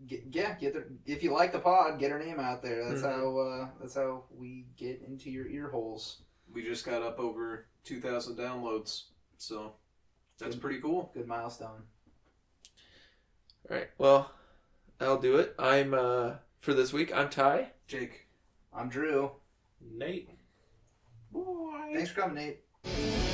if you like the pod, get our name out there. That's how we get into your ear holes. We just got up over 2,000 downloads, so that's pretty cool. Good milestone. All right, well, that'll do it. For this week, I'm Ty. Jake. I'm Drew. Nate. Boy. Thanks for coming, Nate.